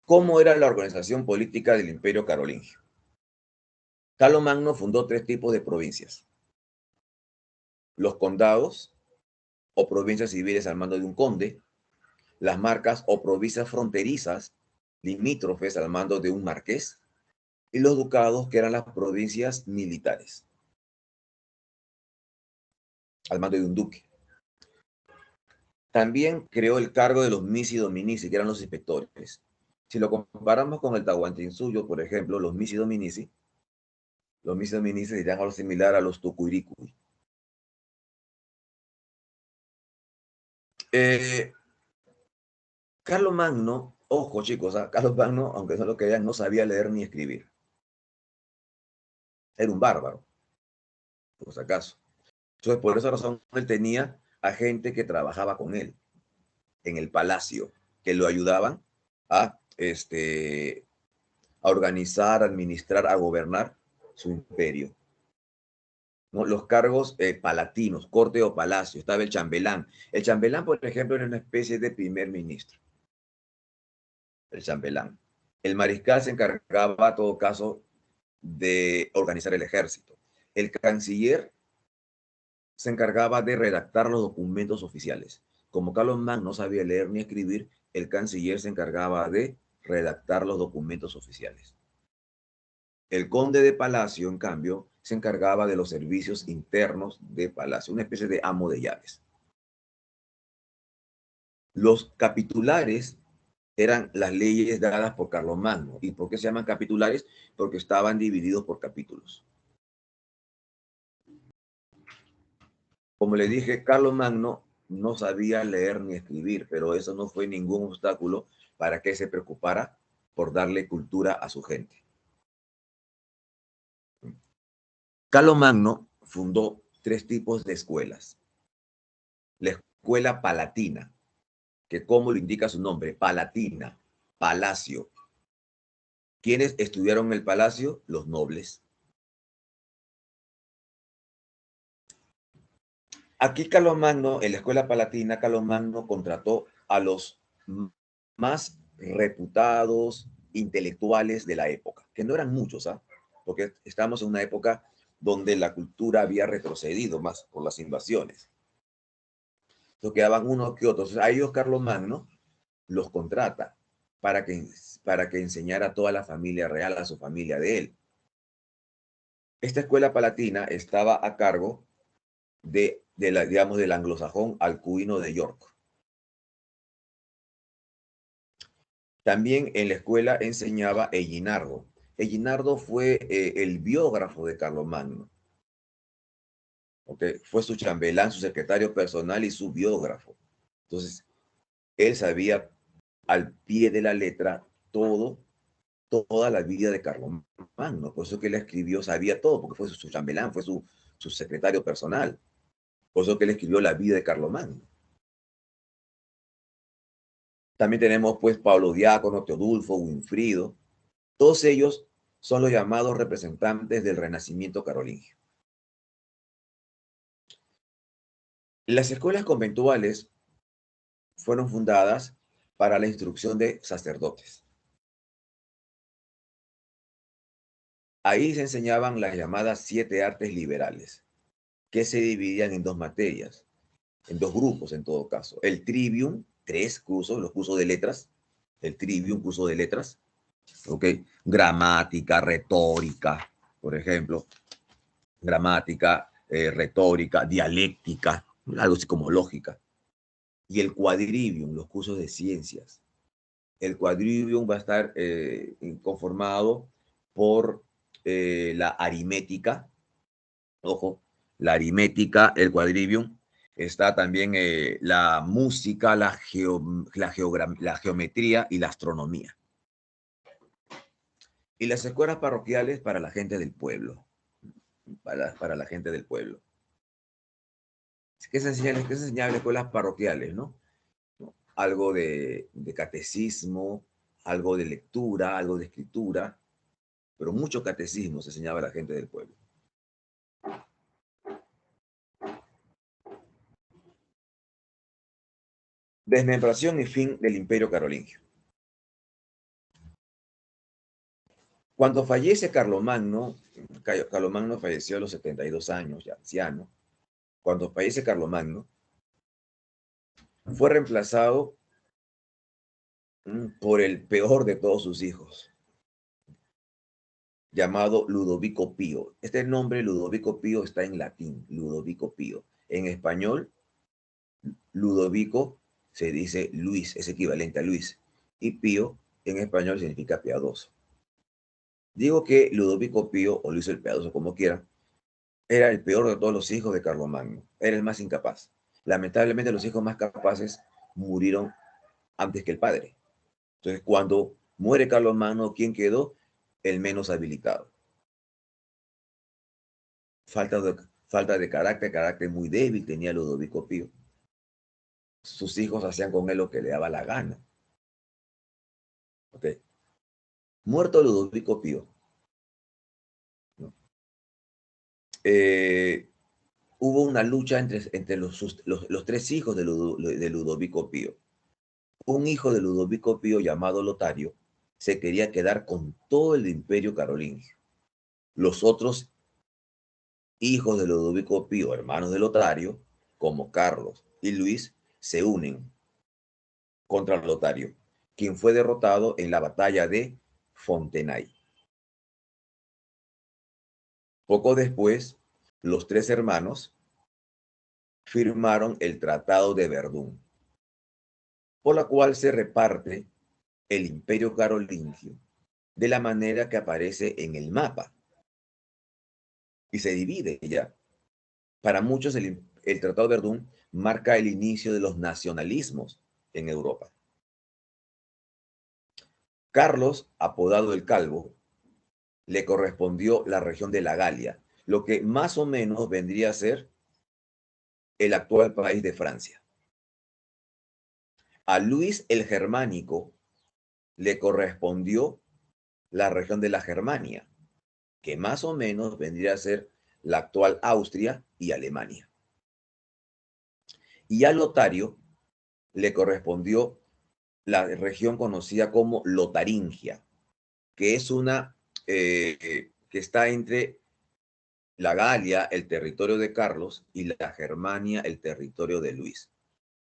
¿Cómo era la organización política del imperio carolingio? Carlomagno fundó tres tipos de provincias. Los condados o provincias civiles al mando de un conde, las marcas o provincias fronterizas limítrofes al mando de un marqués, y los ducados, que eran las provincias militares al mando de un duque. También creó el cargo de los Missi Dominici, que eran los inspectores. Si lo comparamos con el Tahuantinsuyo, por ejemplo, los Missi Dominici serían algo similar a los Tucuiricui. Carlos Magno, ojo chicos, Carlos Magno, aunque no lo crean, no sabía leer ni escribir. Era un bárbaro, por si acaso. Entonces, por esa razón, él tenía a gente que trabajaba con él en el palacio, que lo ayudaban a, a organizar, a administrar, a gobernar su imperio. ¿No? Los cargos palatinos, corte o palacio, estaba el chambelán. El chambelán, por ejemplo, era una especie de primer ministro, el chambelán. El mariscal se encargaba, a todo caso, de organizar el ejército. El canciller se encargaba de redactar los documentos oficiales. Como Carlos Mann no sabía leer ni escribir, el canciller se encargaba de redactar los documentos oficiales. El conde de Palacio, en cambio, se encargaba de los servicios internos de Palacio, una especie de amo de llaves. Los capitulares eran las leyes dadas por Carlomagno. ¿Y por qué se llaman capitulares? Porque estaban divididos por capítulos. Como le dije, Carlomagno no sabía leer ni escribir, pero eso no fue ningún obstáculo para que se preocupara por darle cultura a su gente. Carlomagno fundó 3 tipos de escuelas. La escuela palatina, que como lo indica su nombre, palatina, palacio. ¿Quiénes estudiaron en el palacio? Los nobles. Aquí Carlomagno, en la escuela palatina, Carlomagno contrató a los más reputados intelectuales de la época, que no eran muchos, ¿ah? Porque estamos en una época donde la cultura había retrocedido más por las invasiones. Entonces quedaban unos que otros. A ellos Carlomagno los contrata para que enseñara a toda la familia real, a su familia de él. Esta escuela palatina estaba a cargo digamos, del anglosajón alcuino de York. También en la escuela enseñaba Eginardo. Eginardo fue el biógrafo de Carlomagno. ¿Okay? Fue su chambelán, su secretario personal y su biógrafo. Entonces, él sabía al pie de la letra toda la vida de Carlomagno. Por eso que él escribió, sabía todo, porque fue su chambelán, fue su secretario personal. Por eso que él escribió la vida de Carlomagno. También tenemos pues Pablo Diácono, Teodulfo, Winfrido. Todos ellos son los llamados representantes del Renacimiento carolingio. Las escuelas conventuales fueron fundadas para la instrucción de sacerdotes. Ahí se enseñaban las llamadas 7 artes liberales, que se dividían en 2 materias, en 2 grupos en todo caso. El trivium, 3 cursos, los cursos de letras, el trivium, curso de letras, ¿ok? Gramática, retórica, por ejemplo, gramática, retórica, dialéctica, algo así como lógica. Y el quadrivium, los cursos de ciencias. El quadrivium va a estar conformado por la aritmética, ojo, la aritmética, el quadrivium, está también la música, la geometría y la astronomía. Y las escuelas parroquiales para la gente del pueblo, para la gente del pueblo. ¿Qué se enseña en las escuelas parroquiales, no? Algo de catecismo, algo de lectura, algo de escritura, pero mucho catecismo se enseñaba a la gente del pueblo. Desmembración y fin del Imperio Carolingio. Cuando fallece Carlomagno, Carlomagno falleció a los 72 años, ya anciano. Cuando fallece Carlomagno, fue reemplazado por el peor de todos sus hijos, llamado Ludovico Pío. Este nombre, Ludovico Pío, está en latín, Ludovico Pío. En español Ludovico se dice Luis, es equivalente a Luis. Y Pío en español significa piadoso. Digo que Ludovico Pío, o Luis el Piadoso, como quiera, era el peor de todos los hijos de Carlomagno. Era el más incapaz. Lamentablemente los hijos más capaces murieron antes que el padre. Entonces, cuando muere Carlomagno, ¿quién quedó? El menos habilitado. Falta de, falta de carácter muy débil tenía Ludovico Pío. Sus hijos hacían con él lo que le daba la gana. ¿Okay? Muerto Ludovico Pío, ¿no? Hubo una lucha entre los tres hijos de Ludovico Pío. Un hijo de Ludovico Pío llamado Lotario se quería quedar con todo el imperio carolingio. Los otros hijos de Ludovico Pío, hermanos de Lotario, como Carlos y Luis, se unen contra Lotario, quien fue derrotado en la batalla de Fontenay. Poco después, los tres hermanos firmaron el Tratado de Verdún, por la cual se reparte el imperio carolingio de la manera que aparece en el mapa y se divide ya. Para muchos el Tratado de Verdún marca el inicio de los nacionalismos en Europa. Carlos, apodado el Calvo, le correspondió la región de la Galia, lo que más o menos vendría a ser el actual país de Francia. A Luis el Germánico le correspondió la región de la Germania, que más o menos vendría a ser la actual Austria y Alemania. Y a Lotario le correspondió la región conocida como Lotaringia, que es una que está entre la Galia, el territorio de Carlos, y la Germania, el territorio de Luis.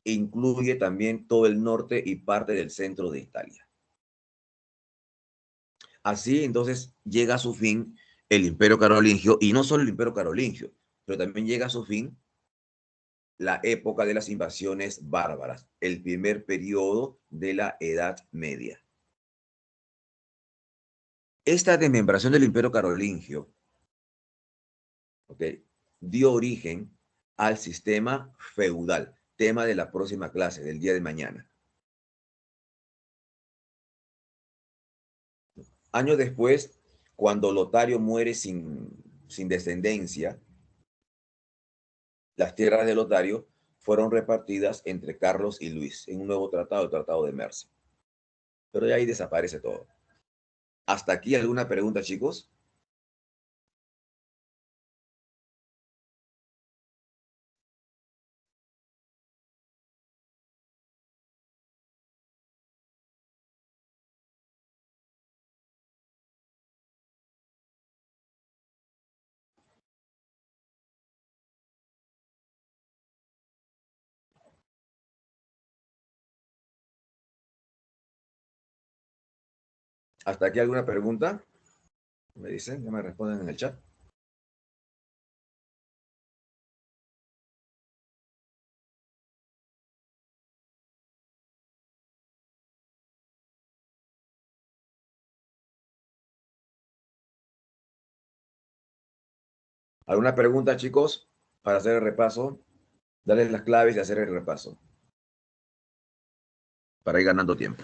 Incluye también todo el norte y parte del centro de Italia. Así entonces llega a su fin el imperio carolingio, y no solo el imperio carolingio, pero también llega a su fin la época de las invasiones bárbaras, el primer periodo de la Edad Media. Esta desmembración del imperio carolingio, ¿okay?, dio origen al sistema feudal, tema de la próxima clase, del día de mañana. Años después, cuando Lotario muere sin descendencia, las tierras de Lotario fueron repartidas entre Carlos y Luis en un nuevo tratado, el Tratado de Mercia. Pero de ahí desaparece todo. ¿Hasta aquí alguna pregunta, chicos? ¿Hasta aquí alguna pregunta? Me dicen, ya me responden en el chat. ¿Alguna pregunta, chicos, para hacer el repaso? Darles las claves y hacer el repaso, para ir ganando tiempo.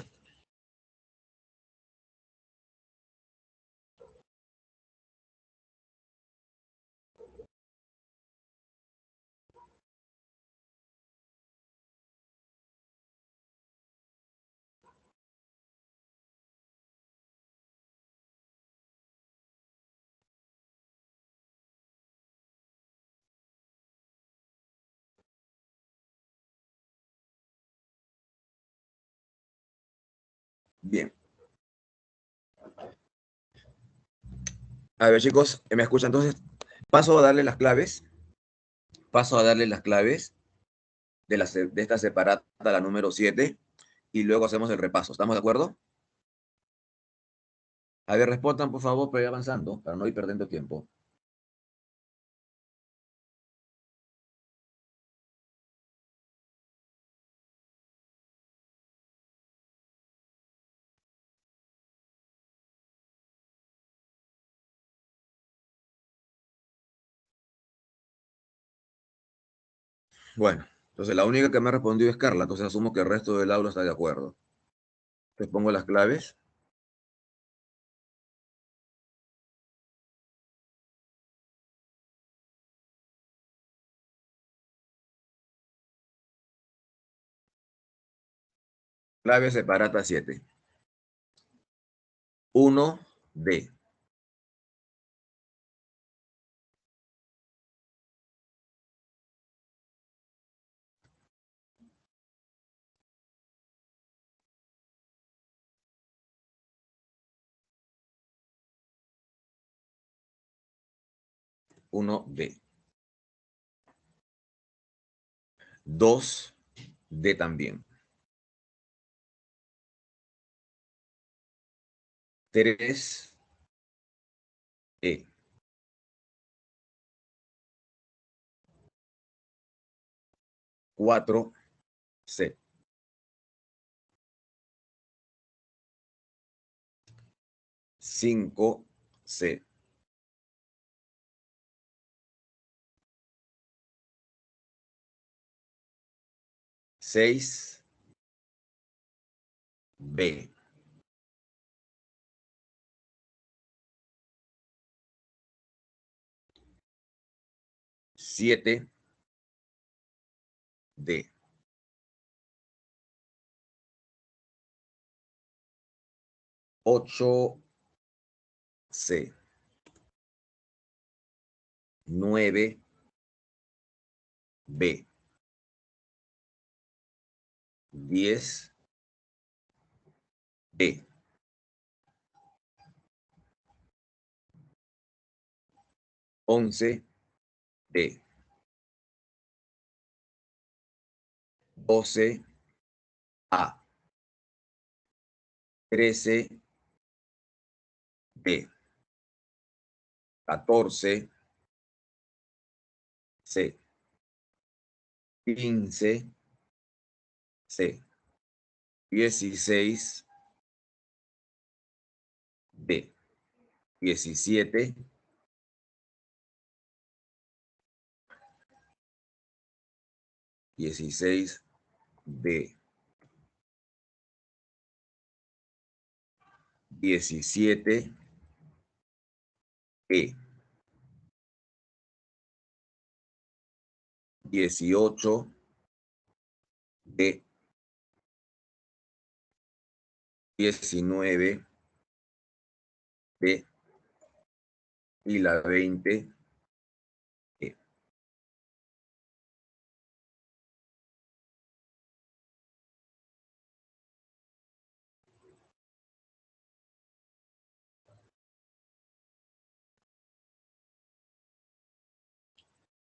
Bien. A ver, chicos, ¿me escuchan? Entonces, paso a darle las claves. Paso a darle las claves de esta separata, la número 7, y luego hacemos el repaso. ¿Estamos de acuerdo? A ver, respondan, por favor, pero ir avanzando, para no ir perdiendo tiempo. Bueno, entonces la única que me ha respondido es Carla, entonces asumo que el resto del aula está de acuerdo. Les pongo las claves. Clave separata 7. 1D. Uno D. 2D también. 3E. 4C. 5C. 6B. 7D. 8C. 9B. 10B. 11D. 12A. 13B. 14C. 15C. 16B. 17. 16B. 17E. 18D. 19D. Y la 20E.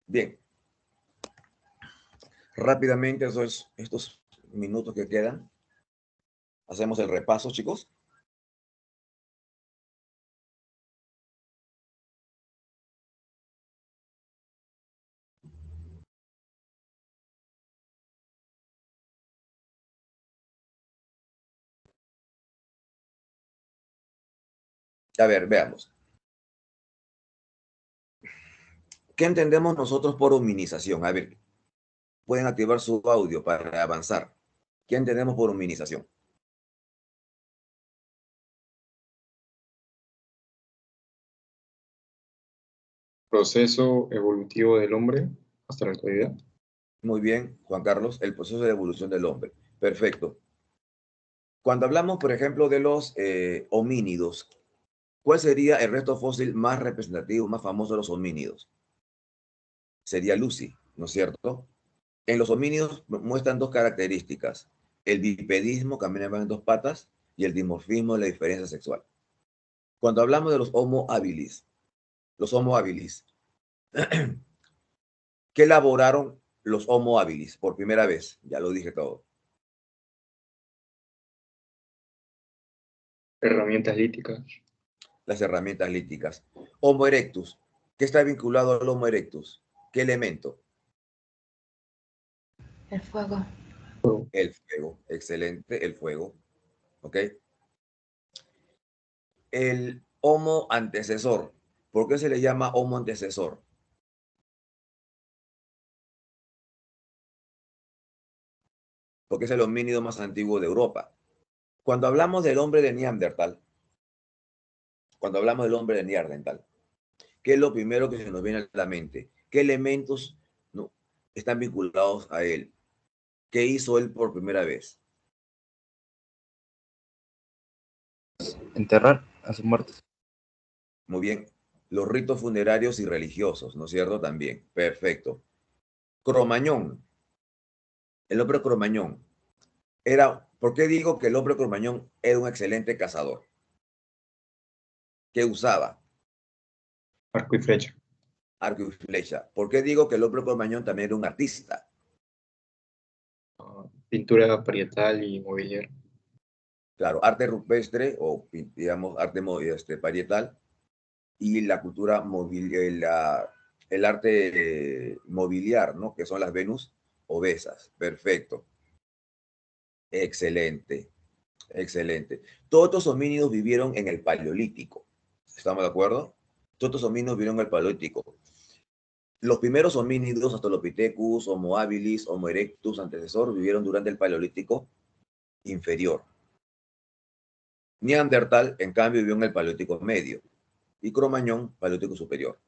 Bien, rápidamente estos minutos que quedan, hacemos el repaso, chicos. A ver, veamos. ¿Qué entendemos nosotros por hominización? A ver, pueden activar su audio para avanzar. ¿Qué entendemos por hominización? Proceso evolutivo del hombre hasta la actualidad. Muy bien, Juan Carlos, el proceso de evolución del hombre. Perfecto. Cuando hablamos, por ejemplo, de los homínidos, ¿cuál sería el resto fósil más representativo, más famoso de los homínidos? Sería Lucy, ¿no es cierto? En los homínidos muestran dos características: el bipedismo, caminaban en dos patas, y el dimorfismo, la diferencia sexual. Cuando hablamos de los Homo habilis, ¿qué elaboraron los Homo habilis por primera vez? Ya lo dije todo. Herramientas líticas. Las herramientas líticas. Homo erectus, ¿qué está vinculado al Homo erectus? ¿Qué elemento? El fuego. El fuego, excelente, el fuego. ¿Ok? El Homo antecesor, ¿por qué se le llama Homo antecesor? porque es el homínido más antiguo de Europa. Cuando hablamos del hombre de Neandertal, ¿qué es lo primero que se nos viene a la mente? ¿Qué elementos, no, están vinculados a él? ¿Qué hizo él por primera vez? Enterrar a sus muertos. Muy bien. Los ritos funerarios y religiosos, ¿no es cierto? También. Perfecto. Cromañón. El hombre Cromañón era, ¿por qué digo que el hombre Cromañón era un excelente cazador? ¿Qué usaba? Arco y flecha. Arco y flecha. ¿Por qué digo que el hombre Cromañón también era un artista? Pintura parietal y mobiliario. Claro, arte rupestre o, digamos, arte parietal y la cultura el arte mobiliar, ¿no? Que son las Venus obesas. Perfecto. Excelente, excelente. Todos estos homínidos vivieron en el Paleolítico. ¿Estamos de acuerdo? Todos estos homínidos vivieron en el Paleolítico. Los primeros homínidos, Australopithecus, Homo habilis, Homo erectus, antecesor, vivieron durante el Paleolítico inferior. Neandertal, en cambio, vivió en el Paleolítico medio. Y Cromañón, Paleolítico superior.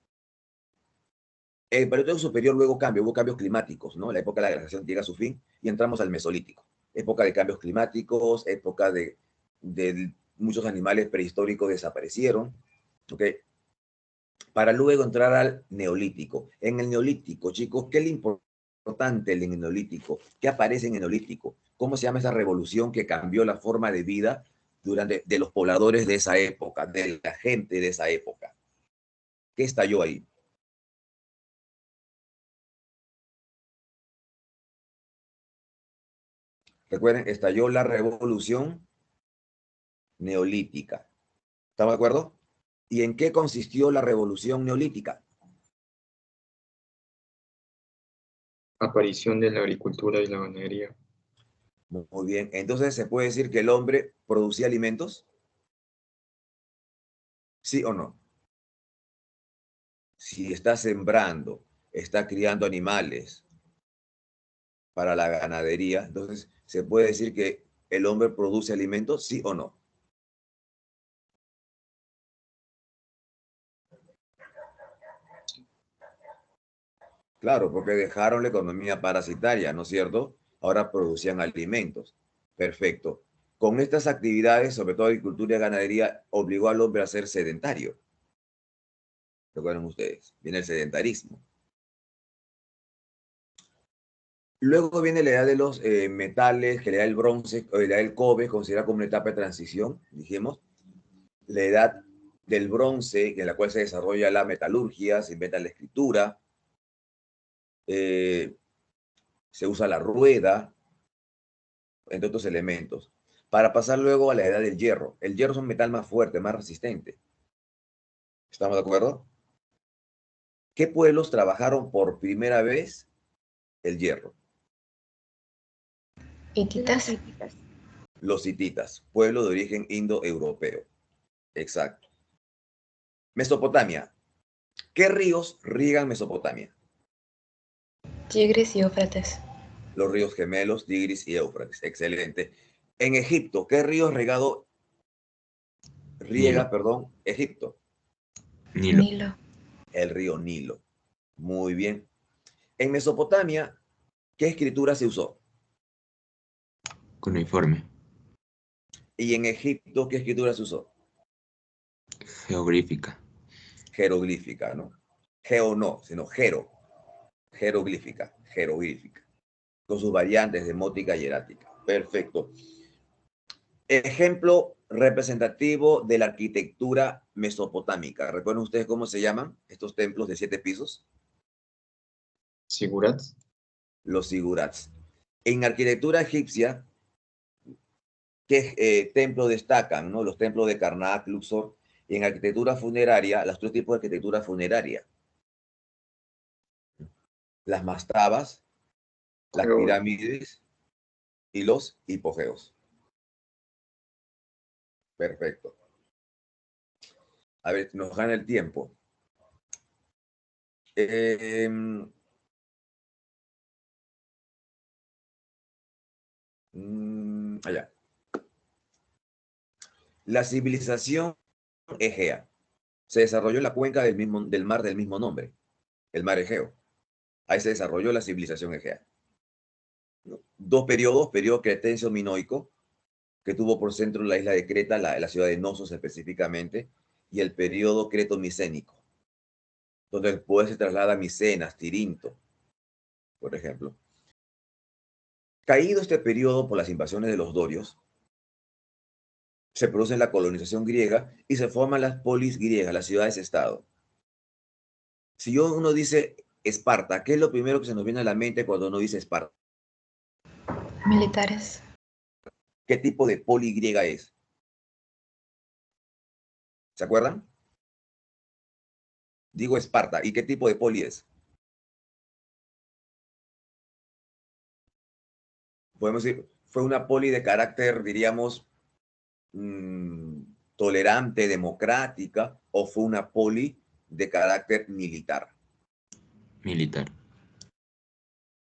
El Paleolítico superior luego cambia, hubo cambios climáticos, ¿no? La época de la glaciación llega a su fin y entramos al Mesolítico. Época de cambios climáticos, época de muchos animales prehistóricos desaparecieron, ¿ok? Para luego entrar al Neolítico. En el Neolítico, chicos, ¿qué es lo importante en el Neolítico? ¿Qué aparece en el Neolítico? ¿Cómo se llama esa revolución que cambió la forma de vida de los pobladores de esa época, de la gente de esa época? ¿Qué estalló ahí? Recuerden, estalló la revolución neolítica. ¿Estamos de acuerdo? ¿Y en qué consistió la revolución neolítica? Aparición de la agricultura y la ganadería. Muy bien. Entonces, ¿se puede decir que el hombre producía alimentos? ¿Sí o no? Si está sembrando, está criando animales para la ganadería, entonces, ¿se puede decir que el hombre produce alimentos? ¿Sí o no? Claro, porque dejaron la economía parasitaria, ¿no es cierto? Ahora producían alimentos. Perfecto. Con estas actividades, sobre todo agricultura y ganadería, obligó al hombre a ser sedentario. Recuerden ustedes, viene el sedentarismo. Luego viene la edad de los metales, que la edad del bronce, o la edad del cobre, considerada como una etapa de transición, dijimos. La edad del bronce, en la cual se desarrolla la metalurgia, se inventa la escritura, eh, se usa la rueda, entre otros elementos, para pasar luego a la edad del hierro. El hierro es un metal más fuerte, más resistente. ¿Estamos de acuerdo? ¿Qué pueblos trabajaron por primera vez el hierro? Hititas. Los hititas, pueblo de origen indoeuropeo. Exacto. Mesopotamia. ¿Qué ríos riegan Mesopotamia? Tigris y Éufrates. Los ríos gemelos, Tigris y Éufrates. Excelente. En Egipto, ¿qué río Nilo. riega, perdón, Egipto? Nilo. Nilo. El río Nilo. Muy bien. En Mesopotamia, ¿qué escritura se usó? Cuneiforme. Y en Egipto, ¿qué escritura se usó? Geográfica. Jeroglífica, ¿no? Geo no, sino jeroglífica, jeroglífica, con sus variantes demótica y erática. Perfecto. Ejemplo representativo de la arquitectura mesopotámica. ¿Recuerdan ustedes cómo se llaman estos templos de 7 pisos? Sigurats. Los zigurats. En arquitectura egipcia, ¿qué templos destacan? ¿No? Los templos de Karnak, Luxor. Y en arquitectura funeraria, los tres tipos de arquitectura funeraria. Las mastabas, las pirámides y los hipogeos. Perfecto. A ver, nos gana el tiempo. Allá. La civilización egea se desarrolló en la cuenca del mar del mismo nombre, el mar Egeo. Ahí se desarrolló la civilización egea. ¿No? Dos periodos, periodo cretencio-minoico, que tuvo por centro la isla de Creta, la ciudad de Nosos específicamente, y el periodo creto-micénico, donde el poder se traslada a Micenas, Tirinto, por ejemplo. Caído este periodo por las invasiones de los dorios, se produce la colonización griega y se forman las polis griegas, las ciudades-estado. Si uno dice Esparta, ¿qué es lo primero que se nos viene a la mente cuando uno dice Esparta? Militares. ¿Qué tipo de poli griega es? ¿Se acuerdan? Digo Esparta. ¿Y qué tipo de poli es? Podemos decir, fue una poli de carácter, diríamos, tolerante, democrática, o fue una poli de carácter militar. Militar.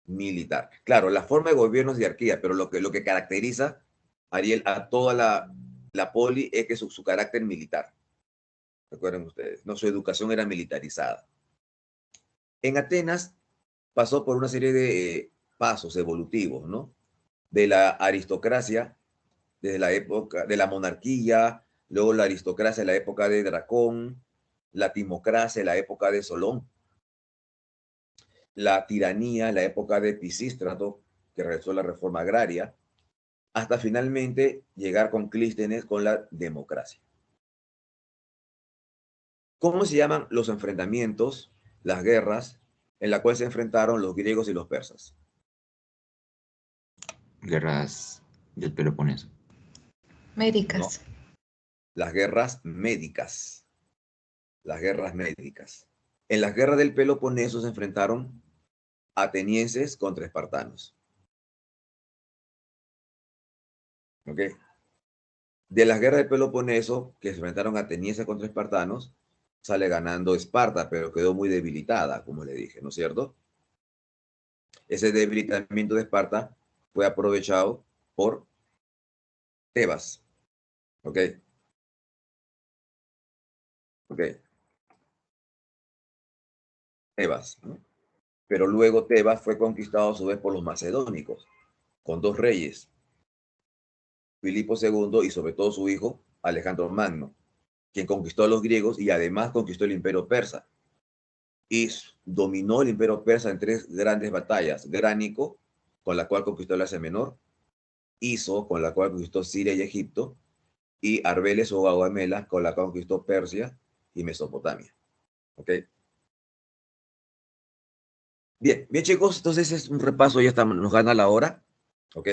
Militar. Claro, la forma de gobierno es jerarquía, pero lo que caracteriza, Ariel, a toda la poli es que su carácter militar. Recuerden ustedes, ¿no? Su educación era militarizada. En Atenas pasó por una serie de pasos evolutivos, ¿no? De la aristocracia, desde la época de la monarquía, luego la aristocracia en la época de Dracón, la timocracia en la época de Solón, la tiranía en la época de Pisístrato, que realizó la reforma agraria, hasta finalmente llegar con Clístenes con la democracia. ¿Cómo se llaman los enfrentamientos, las guerras, en las cuales se enfrentaron los griegos y los persas? Guerras del Peloponeso. Médicas. No, las guerras médicas. Las guerras médicas. En las guerras del Peloponeso se enfrentaron atenienses contra espartanos. ¿Ok? De las guerras del Peloponeso, que se enfrentaron atenienses contra espartanos, sale ganando Esparta, pero quedó muy debilitada, como le dije, ¿no es cierto? Ese debilitamiento de Esparta fue aprovechado por Tebas. ¿Ok? ¿Ok? Tebas, ¿no? Pero luego Tebas fue conquistado a su vez por los macedónicos, con dos reyes, Filipo II y sobre todo su hijo, Alejandro Magno, quien conquistó a los griegos y además conquistó el imperio persa. Y dominó el imperio persa en tres grandes batallas. Gránico, con la cual conquistó el Asia Menor, Iso, con la cual conquistó Siria y Egipto, y Arbeles o Gaugamela, con la cual conquistó Persia y Mesopotamia. ¿Ok? Bien, bien chicos, entonces es un repaso, ya estamos, nos gana la hora. ¿Ok?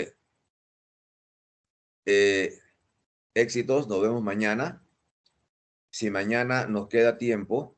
Éxitos, nos vemos mañana. Si mañana nos queda tiempo,